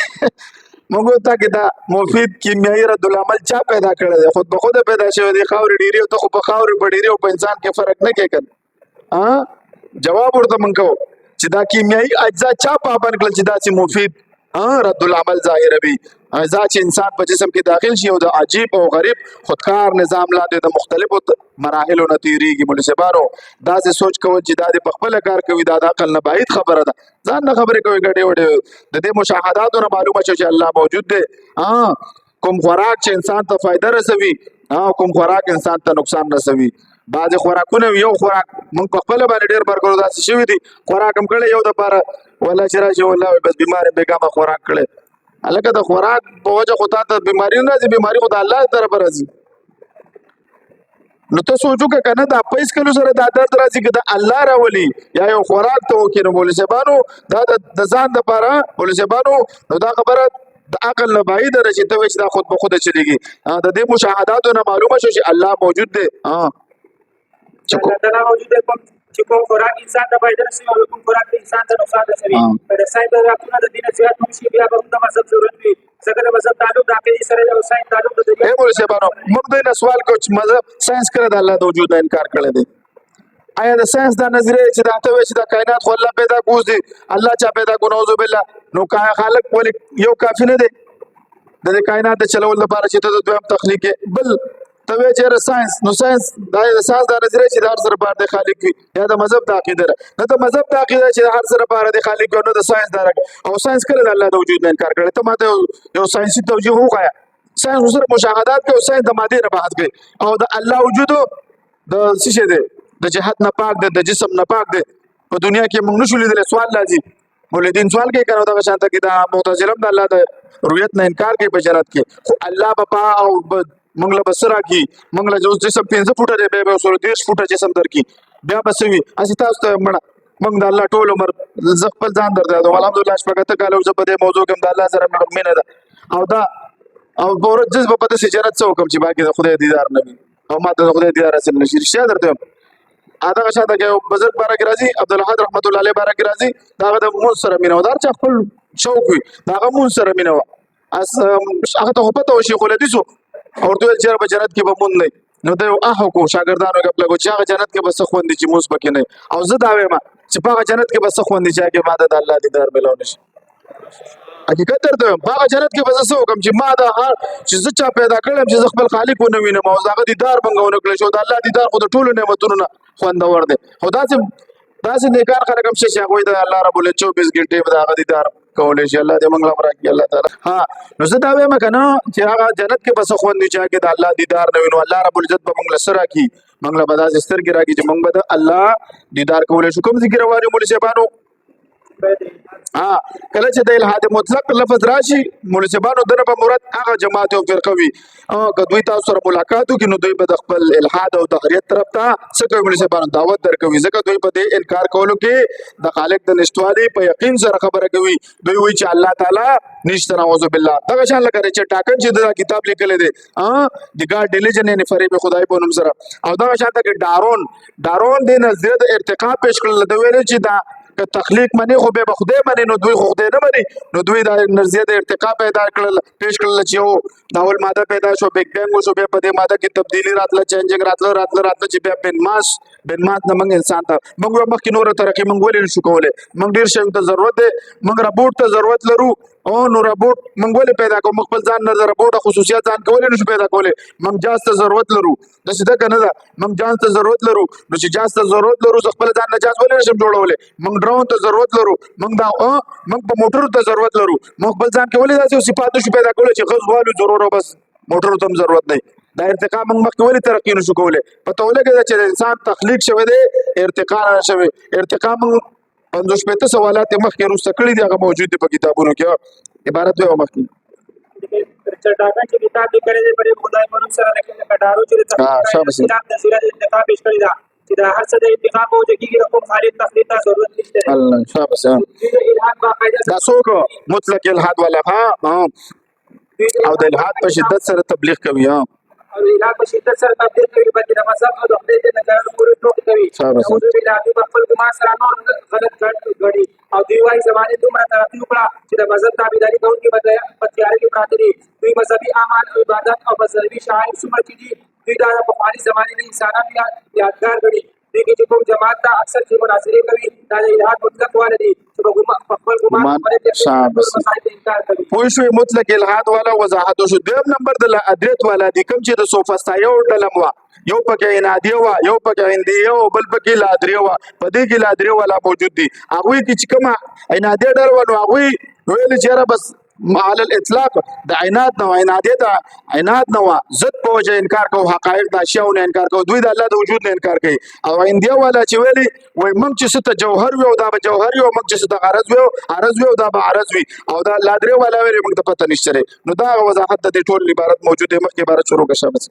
موږ ته کې دا مفید کیمیاوي رد العمل چا پیدا کړی دی خود به خود پیدا شوی دی خاورې ډیری او ته خو په خاورې په ډیری او په انسان کې فرق نه کوي کنه جواب ورته موږ کوو چې دا کیمیاوي اجزا چا پابند کړل چې دا چې مفید رد العمل ظاهر وي اجزا چې انسان په جسم کې داخل شي او د عجیب او غریب خودکار نظام لاندې د مختلفو مراحلو نه تیریږي. ملسبانو دا څه سوچ کوي چې دا د خپل کار کوي دا د عقل نه بعید خبره ده ځان نه خبرې کوي ګډې وډې د دې مشاهداتو نه معلومه شو چې الله موجود دی. کوم خوراک چې انسان ته فائدہ رسوي کوم خوراک انسان ته نقصان رسوي. بعض خوراکونه یو خوراک موږ په خپل باندې ډېر برګرو داسې شوي دي خوراک هم کړی یو د پاره ولا چې راشي والله بس بیمار بیګامه خوراک کړی هلکه د خوراک په وجه خو تا ته بیماري نه راځي بیماري خو د الله طرفه راځي. نو ته سوچو که کنه دا 25 کلو سره دا درد راځي که د الله راولي یا یو خوراک ته وکړي نو مولسبانو دا د ځان دپاره مولسبانو نو دا خبره د عقل نه بعیده ده چې ته وایې چې دا خود به خوده چلېږي. د دې مشاهداتو نه معلومه شو چې الله موجود دی الله تعالی موجود دی چې کوم خوراک انسان ته فائدہ رسوي او کوم خوراک انسان ته نقصان رسوي. د ساينس راپورونه د دین سیاست مشي بیا به د مذهب ضرورت وي ځکه د مذهب تعلق د عقیدې سره او ساينس تعلق د دې مولسبانو موږ دوی نه سوال کوو چې مذهب ساينس کړی د الله د وجود نه انکار کړی دی. آیا د ساينس دا نظریه چې دا ته وایي چې دا کائنات خو الله پیدا کوز دی الله چا پیدا کو نعوذ بالله نو خالق ولې یو کافی نه دی د کائنات د چلول لپاره چې ته د دویم تخلیق بل ته وایي چې ساينس نو ساينس دا ساينس دا نظریه چې د هر سره بار د خالق وي یا د مذهب د عقیده نه د مذهب د عقیده چې هر سره بار د خالق او نه د ساينس دا او ساينس کله د الله د وجود نه انکار کړي ته ماته یو ساينسي توجیه وکړه ساينس سره مشاهدات کوي ساينس د ماده نه بحث کوي او د الله وجود د څه شه دی د جهاد نه پاک دی د جسم نه پاک دی په دنیا کې موږ نشو لیدل سوال لازم مولدین سوال کوي کنه دا شانته کې دا معتزله د الله د رؤیت نه انکار کوي په جنت کې خو الله بپا او موږ له بسرا کې موږ له جسم 15 فوټه دی به 30 فوټه جسم درکې بیا بسوي اسی تاسو ته مړه موږ د الله ټول عمر خپل ځان درته الحمدلله شپږته کال او زبده موضوع کوم د الله سره مینه ده او دا او ورځ جذب په دې جنت څو کوم چې باقي د خدای دیدار نه او ما ته خدای دیدار حاصل نشي رښتیا درته ادا شاته کې بزرګ بارک راضي عبدالحد رحمت الله علیه بارک راضي دا د مون سره مینه ودار چې خپل شوق وي دا مون سره مینه اس هغه ته پته وشي خو لدیسو ورته ویل چې په جنت کې به مونږ نه نو دا یو احو کو شاګردانو کې خپل کو چې هغه جنت کې بس خوندې چې موږ پکې نه او زه دا وایم چې په هغه جنت کې بس خوندې چې هغه ماده د الله دیدار ملو نشي حقیقت درته په هغه جنت کې بس څه حکم چې ما دا چې زه چا پیدا کړم چې خپل خالق ونه وینم او هغه دیدار بنګونه کړل شو د الله دیدار خو د ټولو نعمتونو نه خوندور دی خدا داسې نیکان خلک هم چې هغه د الله رب ال 24 غنټې په هغه دیدار کولې شي الله دې موږ لپاره کې الله تعالی ها نو زه دا وایم کنه چې هغه جنت کې بس خوندې چې هغه د الله دیدار نه وینو الله رب العزت به موږ لسره کی موږ له بداز سترګې راکې چې موږ به الله دیدار کولې شو کوم ذکر واري مولوی صاحبانو کله چې د الحاد مطلق لفظ راشي مولوی صاحبانو دغه په مراد هغه جماعت او فرقه وي که دوی تاسو سره ملاقات وکړي نو دوی به د خپل الحاد او تحریت طرف ته څه کوي مولوی صاحبانو دعوت درکوي ځکه دوی په دې انکار کولو کې د خالق د نشټوالي په یقین سره خبره کوي دوی وایي چې الله تعالی نشته نعوذ بالله دغه شان لکه چې ټاکن چې د کتاب لیکل دي د ګاډ ډیلیجن یعنی فریب خدای په نوم سره او دغه شان ته دارون د نظریه د ارتقا پیش کړل د ویل چې دا که تخلیق منی خو به خدای منی نو دوی خدای نه منی نو دوی د نظریه د ارتقا پیدا کړل پیش کړل چې یو داول ماده پیدا شو بیگ بینګ شو به په دې ماده کې تبدیلی راتله چینجینګ راتله چې بیا بن ماس نه موږ انسان ته موږ مخکې نور ترقی موږ ولې نشو کولای موږ ډیر شی ته ضرورت دی موږ رابوټ ته ضرورت لرو او نو رابوټ موږ ولې پیدا کوو خپل ځان نه رابوټ خصوصیات ځان کولای نشو پیدا کولای موږ جاز ته ضرورت لرو د سیده کنه دا موږ جاز ته ضرورت لرو نو چې جاز ته ضرورت لرو خپل ځان نه جاز ولې نشم جوړولای موږ ډرون ته ضرورت لرو موږ په موټر ته ضرورت لرو موږ خپل ځان کې ولې داسې صفات نشو پیدا کولای چې غز والو ضرورت بس موټر ته ضرورت نه دا ارتقا موږ مخکې ولې ترقی نشو کولای پته ولګي چې انسان تخلیق شوی دی ارتقا نه شوی ارتقا موږ 55 سوالات مخکې روسته کړی دي هغه موجود دي په کتابونو کې عبارت وي مخکې چټاکان چې کتاب لیکل دي پر خدای په نوم سره لیکل کډارو چې شاباش کتاب د سیرت ارتقا پیش کړی دا چې دا هر څه د ارتقا په وجه کې کوم خالق تخلیق ته ضرورت نشته الله شاباش دا څوک مطلق الحاد والا او د الحاد په شدت سره تبلیغ کوي او الحاد په شدت سره تبلیغ کوي بلکې د مذهب او د خدای د نظر پورې ټوک کوي او د الهي په خپل ګمان سره نور غلط غړي او دوی وايي زمانه دومره ترقی وکړه چې د مذهب تابعداري کوونکي په تیارې کې پراته دي دوی مذهبي اعمال او عبادت او مذهبي شعائر څومره دي دوی دا په پخواني زمانه کې انسانان یادګار غړي دوی چې کوم جماعت ته اکثر چې مناظرې کوي دا د الهاد مطلق والا دي چې په خپل ګمان پوه شوې مطلق الحاد والا وضاحت شو دویم نمبر د ادریت والا دي کوم چې د سوفسطایو ډلم وا یو پکې عنادیه وا یو پکې هندیه او بل پکې لادریه وا په دې کې لادریه والا موجود دي هغه کې چې کومه عنادیه ډل ونه هغه ویل چې را بس على الاطلاق د عناد نو عناد نو زد په وجه انکار کو حقایق د اشیاء نه انکار کو دوی د الله د وجود نه انکار کوي او هندیه والا چې ویلي وای موږ چې ست جوهر وي او دا به جوهر وي او موږ چې ست عرض وي او دا به عرض وي او دا لادریه والا ویلي موږ ته پته نشته نو دا وضاحت د ټول عبارت موجود دی مخکې عبارت شروع کړه بس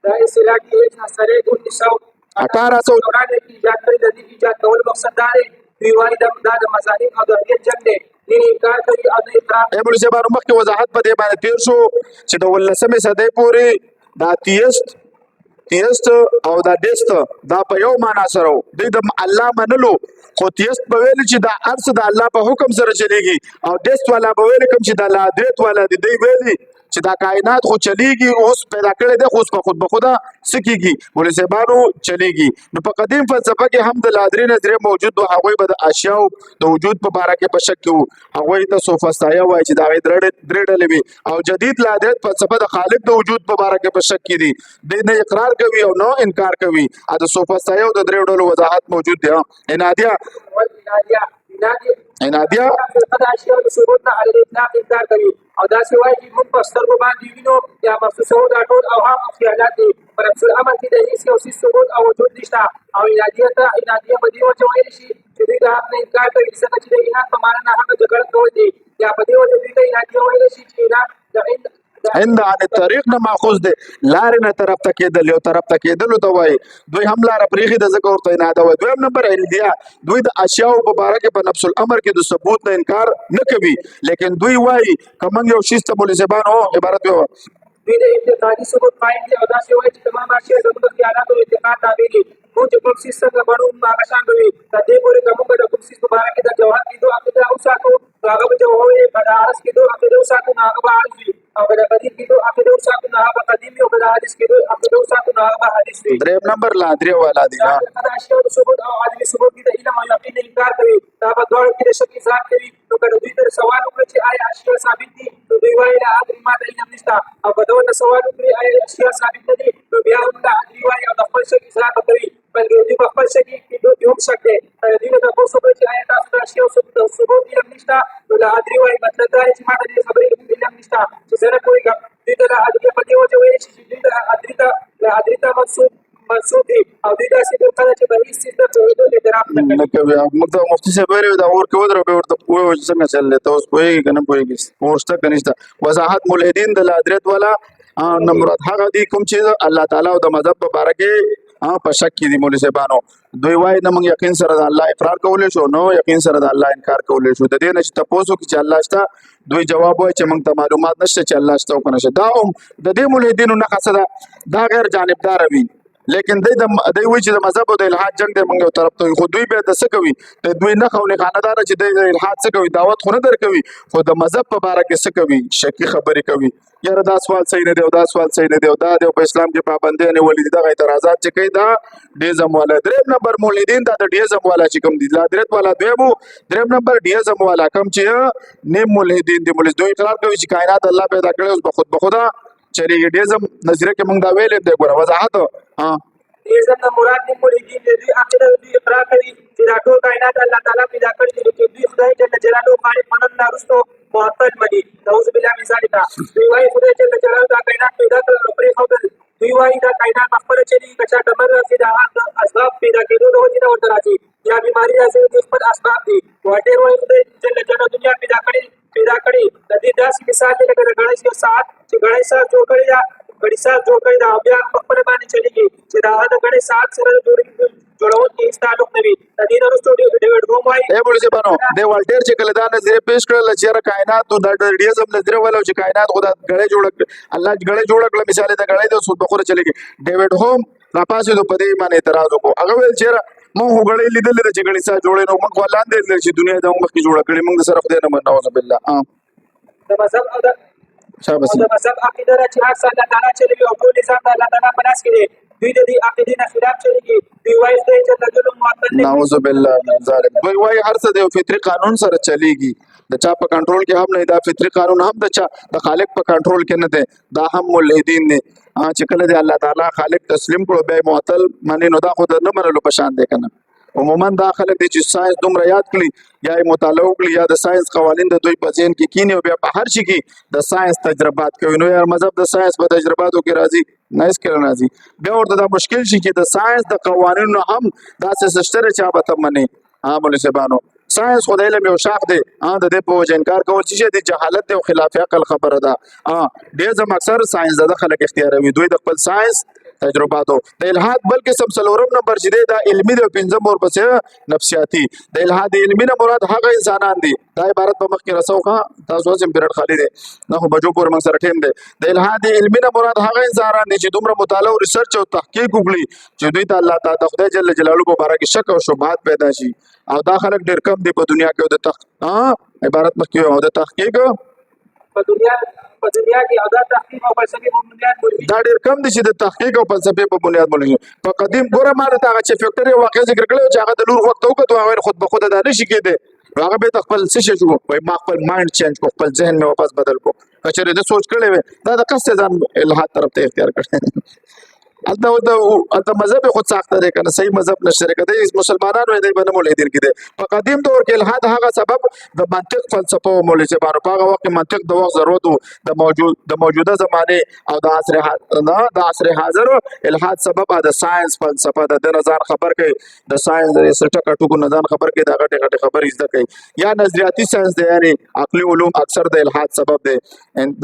دا اصطلاح کې سره 1800 دوران کې ایجاد کړی د دې ایجاد کول مقصد دا دی دوی وايي دا د مذاهب او د دین جنگ دی انکار کوي او اقرار ایبل شبانو مخکې وضاحت په دې باندې تیر شو چې د 19مې صدۍ پورې دا تیست او دا ډیست دا په یو معنا سره د الله منلو خو تیست په ویل چې دا ارس د الله په حکم سره چلیږي او ډیست والا په ویل کوم چې د لادریت والا دی ویلي چې دا کائنات خو چلیږي اوس پیدا کړی دی خو په خود سکیږي مولوی صاحبانو چلیږي نو په قدیم فلسفه کې هم د لادری نظریه موجود و هغه به د اشیاء د وجود په اړه کې په شک کې هغه ته سوفسطایا وایي چې دا درې ډلې وي او جدید لادریت فلسفه د خالق د وجود په اړه کې په شک کې دي د نه اقرار کوي او نو انکار کوي د سوفسطایا د درې ډلو وضاحت موجود دی عنادیه دا اشیاء د ثبوت نه علي اطلاق انکار کوي او دا څه وایي چې موږ په سترګو باندې وینو یا محسوسو دا ټول او هم خیالات دي پر اصل امر کې د هیڅ یو څه ثبوت او وجود نشته او عنادیه په دې وجه ویل شي چې دوی دا نه انکار کوي چې د عناد په معنا نه هغه جګړه کوي دي یا په دې وجه دوی ته عنادیه ویل شي چې عند عن الطريق نه ماخوذ دي لار نه طرف ته کېدل یو طرف ته کېدل ته وای دوی هم لار پریخي د ذکر ورته نه دا وای دویم نمبر اندیا دوی د اشیاء په باره کې په نفس الامر کې د ثبوت نه انکار نه کوي لیکن دوی وای کوم یو شی ته مولوی زبانو عبارت وي دوی د انتقادي ثبوت پاین دي او دا څه وای چې تمام اشیاء زموږ د خیالات او اعتقاد تابع دي موږ کوم څه څنګه باندې هغه شان دوی د دې پورې کومه د کوم څه په باره کې د جواب دي دوه عقیده او ساتو نو هغه به وایي په عرض کې دوه عقیده وساتو نو هغه به عرض وي او که د قدیم کې دوه عقیده وساتو نو هغه به قدیم وي او که د حدیث کې دوه عقیده وساتو نو هغه به حدیث وي. دریم نمبر لا درې والا دی ها دا اشیاء د ثبوت او عدم ثبوت کې د علم او یقین انکار کوي دا په دواړو کې د شک اظهار کوي. نو که دوی ته سوال وکړي چې آیا اشیاء ثابت دي نو دوی وایي لا ادري ما ته علم نشته او که دوی ته سوال وکړي آیا اشیاء ثابت نه دي نو بیا هم لا ادري وایي او د خپل شک اظهار به کوي بلکې دوی په خپل شک کې دوی هم شک دی دوی ته تاسو وکړي چې آیا تاسو د اشیاء ثبوت علم نشته نو لا ادري وایي مطلب دا چې ما ته دې خبرې علم نشته چې زه نه پوهېږم. دوی ته لا ادري په دې وجه ویل چې دوی ته لا ادري ته منسوب دي او دوی داسې فرقه ده چې به هېڅ څیز ته پوهېدو اعتراف نه کوي. نه کوي موږ ته مفتي صاحب ویلي دا اور کې ودرو به ورته پوهه چې څنګه چل دی ته اوس پوهېږي که نه پوهېږي اور شته که نشته. وضاحت ملحدین د لادریت والا نه مراد هغه دي کوم چې الله تعالی او د مذهب په باره کې په شک کې دي مولوي صاحبانو. دوی وایي نه موږ یقین سره د الله اقرار کولی شو نو یقین سره د الله انکار کولی شو. د دې نه چې تپوس وکړي چې الله شته دوی جواب وایي چې موږ ته معلومات نشته چې الله شته او که نشته. دا هم د دې ملحدینو نقص ده دا غیر جانبداره وي لیکن دوی وایي چې د مذهب او د الحاد جنګ دی موږ یو طرف ته خو دوی بیا د څه کوي دوی نه خو نه خانداره چې د الحاد څه کوي دعوت خو نه درکوي خو د مذهب په باره کې څه کوي شکی خبرې کوي یاره دا سوال صحیح نه دی او دا سوال صحیح نه دی او دا دی په اسلام کې پابندۍ نیولې دي دغه اعتراضات چې کوي دا ډیزم والا. دریم نمبر مولدین دا د ډیزم والا چې کوم دي لادریت والا دویمو دریم نمبر ډیزم والا کوم چې نیم مولدین دي مولد دوی اقرار کوي چې کائنات الله پیدا کړی اوس به خود به خدا چریږي. ډیزم نظریه کې موږ دا ویلې دی ګوره وضاحت ډیزم نه مراد دي مولدین دوی عقیده دوی اقرار کوي چې دا ټول کائنات الله تعالی پیدا کړی دي چې دوی خدای جل جلاله خالق منن نه رسو معطل مدي نعوذ بالله من ذلک. دوی وايي خدای جل جلاله دا کائنات پیدا کړل او پرې خو دوی وايي دا کائنات خپل چلی کچا ډمر راځي دا اسباب پیدا کېدو د وجې نه ورته راځي یا بیماری راځي د خپل اسباب دي واټر وايي خدای جل جلاله دنیا پیدا کړی د دې داسې مثال دی لکه د غړی یو ساعت چې غړی ساعت جوړ کړی دا غړی ساعت جوړ کړی دا بیا په خپل باندې چلیږي چې دا د غړی ساعت سره جوړول کې هیڅ تعلق نه وي. د دې وروسته ډیوډ روم وايي بولې بانو د والټر چې کله دا نظریه پیش کړل چې کائنات د ډیزم نظریه ولو چې کائنات خدا غړی جوړ الله غړی جوړ کړل مثال د غړی د سود بخوره چلیږي ډیوډ هوم راپاسې د پدې باندې اعتراض وکړو هغه ویل چې مونږ غړی لیدل چې غړی سره جوړې نو موږ ولاندې چې دنیا د موږ کې جوړ کړې موږ سره خدای نه منو بالله د مذهب او د مذهب عقیده چې هر څه الله تعالی چلوي او ټول نظام د الله تعالی په لاس کې دی دوی د دې عقیدې نه خلاف چلیږي دوی وایي چې جل معطل نعوذ بالله من ذلک. دوی وایي هر څه د فطري قانون سره چلیږي د چا په کنټرول کې هم نه دا فطري قانون هم د چا د خالق په کنټرول کې نه دی دا هم ملحدین دي چې کله دی الله تعالی خالق تسلیم کړو به معطل معنی نو دا خو نه منلو په شان دی کنه. عموما دا خلک دي چې ساينس دومره یاد کړي یا مطالعه وکړي یا د ساينس قوانین د دوی په ذهن کې کینی او بیا په هر شي کې د ساينس تجربات کوي نو یار مذهب د ساينس په تجرباتو کې راځي نه اس کې راځي بیا ورته دا مشکل شي چې د ساينس د قوانینو هم داسې سشتره چا به ته مني مولوي صاحبانو. ساينس خو د علم یو شاخ دی د دې په وجه انکار کول چې د جهالت او خلاف عقل خبره ده. ډېر زم اکثر ساينس زده خلک اختیاروي دوی د خپل ساينس تجرباتو د الحاد بل قسم څلورم نمبر چې دی دا علمي دی پنځم ورپسې نفسیاتي. د الحاد علمي نه مراد هغه انسانان دي دا عبارت په مخ کې رسوخه تاسو هم پیریډ خالی دی نه خو بجو پور موږ سره ټیم دی. د الحاد علمي نه مراد هغه انسانان دي چې دومره مطالعه او ریسرچ او تحقیق وکړي چې دوی ته الله تعالی خدای جل جلاله په باره کې شک او شبهات پیدا شي او دا خلک ډېر کم دي په دنیا کې د عبارت مخ کې او د تحقیق په دنیا کې او دا تحقیق او فلسفي په بنیاد باندې دا ډېر کم دي چې د تحقیق او فلسفي په بنیاد باندې په قدیم ګوره ما ته هغه چې فیکټر واقع ذکر کړو چې هغه د لور وخت وکړو هغه خود به خود دا نشي کېده هغه به خپل څه شي وای ما خپل مایند چینج کو خپل ذهن مې واپس بدل کو کچره د سوچ کړي دا د قصد ځان الہات طرف ته اختیار کړي البته مذهب خود ساخته دی کنه صحیح مذهب نشره کده مسلمانانو دې باندې مولدین کړي په قدیم دور کې الہاد هغه سبب د منطق فلسفه او مولوی بانو په هغه وخت منطق د وخت ضرورت د موجوده زمانه او د عصر حاضر الہاد سبب د ساينس فلسفه د نظر خبر کوي د ساينس د ریسرچ کټو نظر خبر کوي دا غټه خبر زده کوي یا نظریاتي ساينس دی یعنی عقلي علوم اکثر د الہاد سبب دی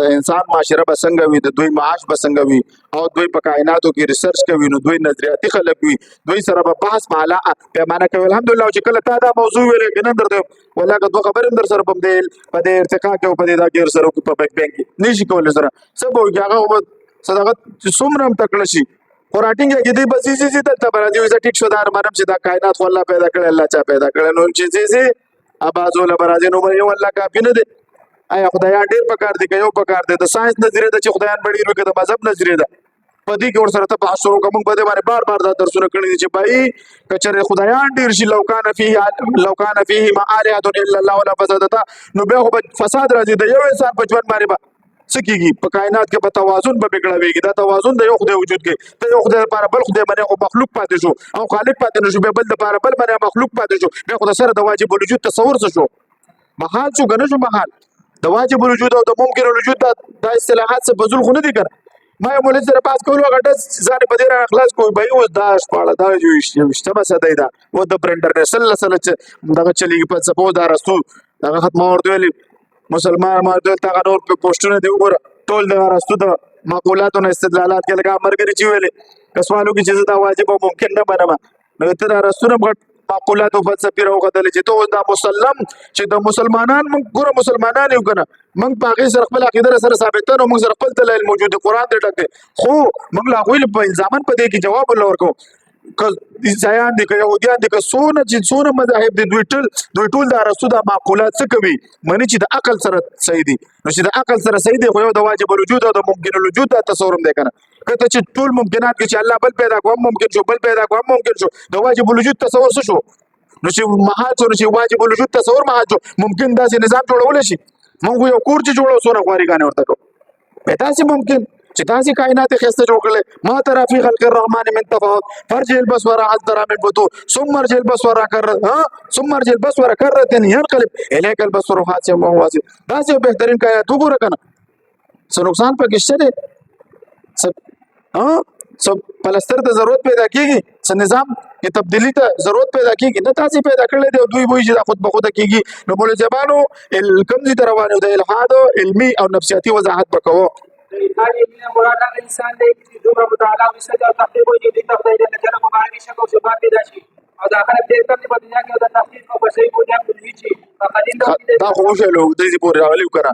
د انسان معاشره بسنګ وي د دوی معاش بسنګ وي او دوی په کائناتو کې ریسرچ کوي نو دوی نظریاتي خلک وي دوی سره په بحث معلا پیمانه کوي الحمدلله چې کله تا دا موضوع ویلې کنه درته ولا که دوه خبرې در سره په دې ارتقا کې او په دې دا غیر سره په بک بانک نشي کولای سره سبو هغه صداقت څومره تکړه شي قراتینګ کې دې بس سي ته برازي وځ ټیک شو دا مرم چې دا کائنات خو الله پیدا کړل الله چا پیدا کړل نو چې ابازو لبرازي نو یو الله کافی نه دی آیا خدایان ډیر پکار دي که یو پکار دی د ساينس نظریه د چې خدایان بډیر وي که د مذهب نظریه ده په دې کې ورسره ته بحث شروع کوم په دې باندې بار بار دا درسونه کړی دي چې بای کچره خدایان ډیر شي لو کان فيه ما الهه الا الله ولا فسادتا نو بیا خو فساد راځي د یو انسان په ژوند باندې سکیږي په کائنات کې په توازن به بګړويږي دا توازن د یو خدای وجود کې ته یو خدای لپاره بل خدای باندې او مخلوق پاتې شو او خالق پاتې نشو به بل لپاره بل باندې مخلوق پاتې شو بیا خدای سره د واجب الوجود تصور څه شو محال شو کنه شو محال د واجب الوجود او د ممکن الوجود د اصطلاحات څخه بزول خو نه دي کړ ما یو مولوی سره پاس کولو غټه ځان په دې را اخلاص کوی به اوس دا شپاړه دا جو اشتبه سدای دا و د پرنټر نه سل دغه چلیږي په سپو دا رسو دغه ختم ورته ویلي مسلمان ماده تا نور په پوسټونه دی وګوره ټول د راستو د معقولاتو نه استدلالات کې لګا مرګري چې ویلې کسوالو کې چې دا واجب او ممکن نه بنما نو ته دا راستو نه معقولات او فلسفي راوغدل چې ته دا مسلم چې د مسلمانان موږ ګوره مسلمانان یو کنه موږ پاګې سره خپل عقیده سره ثابته نو موږ سره خپل دلایل موجود قرآن ته ټکه خو موږ لا غویل په الزامن په دې کې جواب ورکو که عیسایان دي که یهودیان دي که څونه چې څونه مذاهب دي دوی ټول دا رسو دا معقولات څه کوي منی چې د عقل سره صحیح دي نو چې د عقل سره صحیح دي خو یو د واجب الوجود او د ممکن الوجود دا تصور هم دی کنه کته چې ټول ممکنات کې چې الله بل پیدا کوم ممکن شو بل پیدا کوم ممکن شو د واجب الوجود تصور څه شو نو چې محال شو چې واجب الوجود تصور محال شو ممکن داسې نظام جوړول شي موږ یو کور چې جوړو سونه غواړي غانه ورته کو په تاسو ممکن چې تاسو کائنات خسته جوړ کړل ما ترى في خلق الرحمن من تفاوت فرج البصر هل ترى من فتور ثم ارجع البصر ثم ارجع البصر كرتين ينقلب اليك البصر خاسئا وهو حسير دا څه بهترین کایات وګوره کنه څه نقصان پکې شته دي سب پلستر ته ضرورت پیدا کیږي څه نظام کې تبدیلی ته ضرورت پیدا کیږي نه تاسو پیدا کړل دی دوی وایي چې خود به خود کیږي نو بوله زبانو کم دي روانو د الحاد علمی او نفسیاتی وضاحت وکړو هذه من مراد الانسان دی چې دوه مطالعه وسته او تحقیق وي د تفضیل د جنب مبارک شکو شباب پیدا شي او دا خلک ډېر کم په دنیا کې د تحقیق او بشري بنیاد په دې چې فقط دا خو شلو د دې پورې راولي وکړه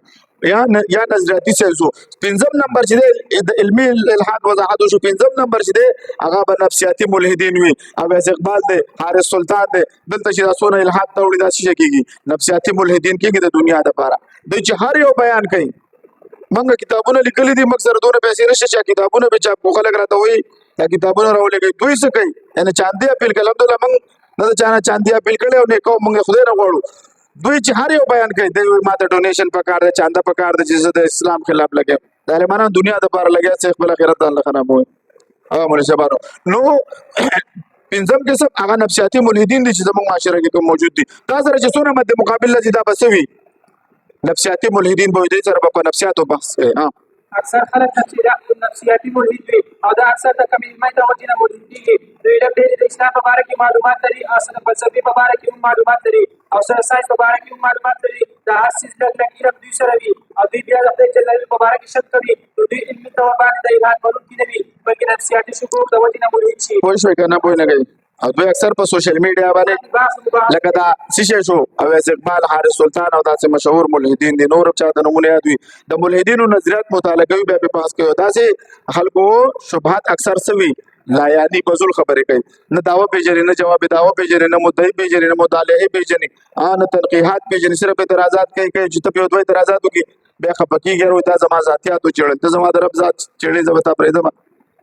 یا نظریاتي سلسو پنځم نمبر چې د علمي الحاد وضاحت شو پنځم نمبر چې هغه به نفسیاتي ملحدین وي او اقبال دی حارث سلطان دی دلته چې تاسو نه الحاد ته وړي دا شي کېږي نفسیاتي ملحدین کېږي د دنیا لپاره د چې هر یو بیان کوي منګه کتابونه لیکلي دي مکسر دونه پیسې نشي چې کتابونه به چاپ کوخه لګ راته وي دا کتابونه راولېږي دوی څه کوي یعنی چاندي اپیل کړه الحمدلله موږ نه چانه چاندي اپیل کړي او نه کوم موږ خدای نه غواړو دوی چې هر یو بیان کوي دوی ماته ډونیشن پکار دي چاندا پکار دي چې د اسلام خلاف لګي دا لمنه دنیا د پاره لګي چې خپل آخرت الله خراب وي هغه مونږ شبارو نو پنځم قسم هغه نفسیاتي ملحدین دي چې زموږ معاشره کې موجود دي دا سره چې څونه مد مقابل لږه دا بسوي نفسیاتي ملحدین به دې سره په نفسیاتو بحث کوي اکثر خلک نفسیاتي ملحد وي او دا اکثر د کمی علمي د وجې نه ملحد کېږي دوی ډېر د اسلام په باره کې معلومات لري او سره فلسفي په باره کې هم معلومات لري او سره ساینس په باره کې هم معلومات لري دا هر څیز لږ دوی سره وي او دوی بیا د خدای جل جلاله په باره کې شک کوي نو دوی علمي طور باندې د الحاد منونکي نه وي بلکې نفسیاتي شکوک د وجې نه ملحد شي پوه شوې که نه پوه نه کوي او دوی اکثر په سوشل میډیا باندې لکه دا سیشه شو او اقبال حارث سلطان او داسې مشهور ملحدین دي نور چا د نمونه یاد وي د ملحدینو نظریات مطالعه کوي بیا په بحث کوي داسې خلکو شبهات اکثر سوي لا یعنی بزول خبرې کوي نه داوا پیژني نه جواب داوا پیژني نه مدعي پیژني نه مدعي پیژني نه تنقیحات پیژني صرف اعتراضات کوي چې ته په دوه اعتراضات وکي بیا خپکیږي ورو دا زما ذاتيات چړل ته زما د رب ذات چړې زبتا پرېدم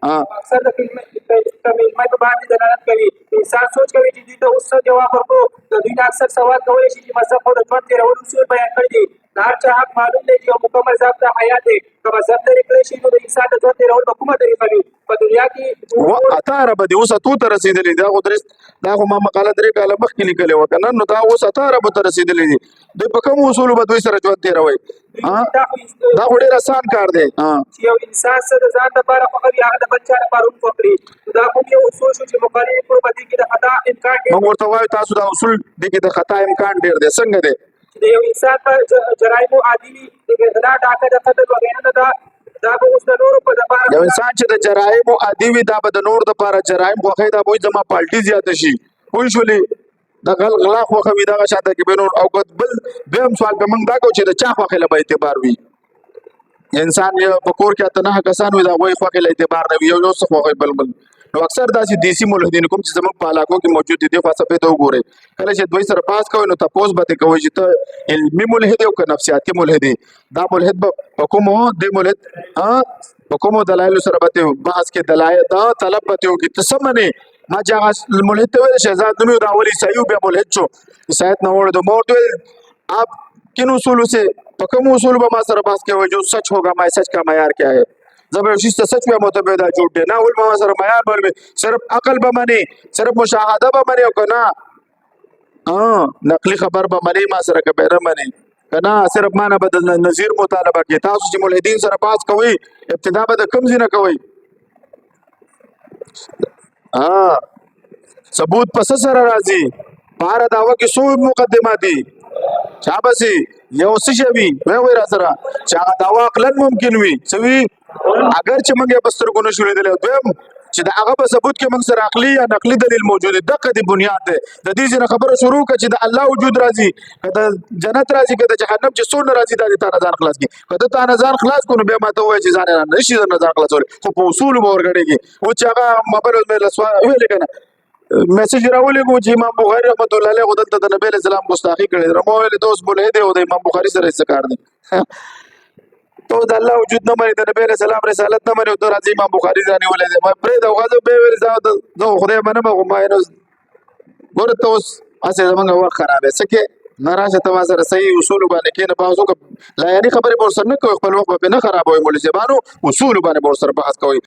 اکثر د علمي په باندې دلالت کوي انسان سوچ کوي چې دې ته اوس جواب ورکړو د دوی اکثر سوال کوي چې مذهب او د ژوند تېرولو اصول بیان کړي دي د هر چا حق معلوم دی چې یو مکمل ضابطه حیات دی که مذهب لرې کړی شي نو د انسان د ژوند تېرول په کومه طریقه وي په دنیا کې اته عربه دي اوس اتو ته رسېدلي دا خو دا خو ما مقاله 3 کاله مخکې لیکلې وه که نه نو دا اوس اته عربو ته رسېدلي دي دوی په کومو اصولو به دوی سره ژوند تېروئ دا خو ډېر اسان کار دی چې یو انسان څه د ځان لپاره خوښوي هغه د بل چا لپاره هم وکړي دا کوم یو اصول شو چې مقالې کړو په دې کې د خطا امکان ډېر موږ ورته وایو تاسو دا اصول دې کې د خطا امکان ډېر دی څنګه دی چې د یو انسان په جرایمو عادي وي د غلا ډاکه د قتل وغیره دا به اوس د نورو په دپاره یو انسان چې د جرایمو عادي وي دا به د نورو دپاره جرایم خوښوي دا به وایي زما پالټي زیاته شي پوه شولې د غلا خوښوي دغه شاته کې به نور او بل دویم سوال به موږ دا کوو چې د چا خوښۍ له به اعتبار وي انسان په کور کې اته 9 کسان وي د هغوی خوښۍ له اعتبار نه وي یو څه خوښوي بل نو اکثر داسې دیسي ملحدین کوم چې زموږ په علاقو کې موجود دي خو څه ته وګورئ کله چې دوی سره پاس کوي نو تاسو به کوي چې ته علمي ملحد او که نفسیاتي ملحد دا ملحد په کومو د ملحد په کومو دلایل سره به بحث کې دلایل دا طلب به کې تسمنه ما چې ملحد ته ویل شهزاد نومي دا ولی صحیح بیا ملحد شو عیسایت نه وړ د موت آپ کن اصولوں سے پکم اصول با ما سر بحث کے جو سچ ہوگا میں سچ کا معیار کیا ہے زبردستی سے سچ میں متبادہ جھوٹ ہے نہ علماء سر معیار بل میں صرف عقل بمانی صرف مشاہدہ بمانی او کنا نقلی خبر بمانی ما سر کا بیره منی کنا صرف معنا بدل نظیر مطالبه کی تاسو چې ملحدین سره بحث کوي ابتدا به کم زینه کوي ثبوت پس سره راځي بار داوا کې سو مقدمات دي شابسي یو څه شوی وای را سره چې داوا عقلن ممکن وي سوي اگر چې موږ په سترګو نشو لیدل دویم چې دا هغه په ثبوت کې موږ سره عقلي یا نقلي دلیل موجود دی دغه دی بنیاد ده د دې ځنه خبره شروع کړه چې د الله وجود راځي کله جنت راځي کله جهنم چې څونه راځي دا د تا نظر خلاص کی کله تا نظر خلاص کو نو به ماته وای چې ځان نه نشي نظر خلاصول خو په اصول به ورګړيږي او چې هغه مبرز مې لسوا ویل کنه میسج راولې کو چې امام بخاری رحمت الله علیه غدل ته د نبی اسلام ګستاخی کړي رمو ویل دوست بولې دی او د امام بخاری سره څه کار دی تو د الله وجود نه مری د نبی اسلام رسالت نه مری او د راځي امام بخاری ځانې ولې دی ما پرې دا غزو به ویل زه خدای باندې ما ما نو ګور ته اوس اسه زمونږ وخت خراب ہے سکه ناراضه توا سره صحیح اصول باندې کې نه بحثو لا یعنی خبره پر سر نه کوي خپل وخت په نه خرابوي مولوی زبانو اصول باندې پر سر بحث کوي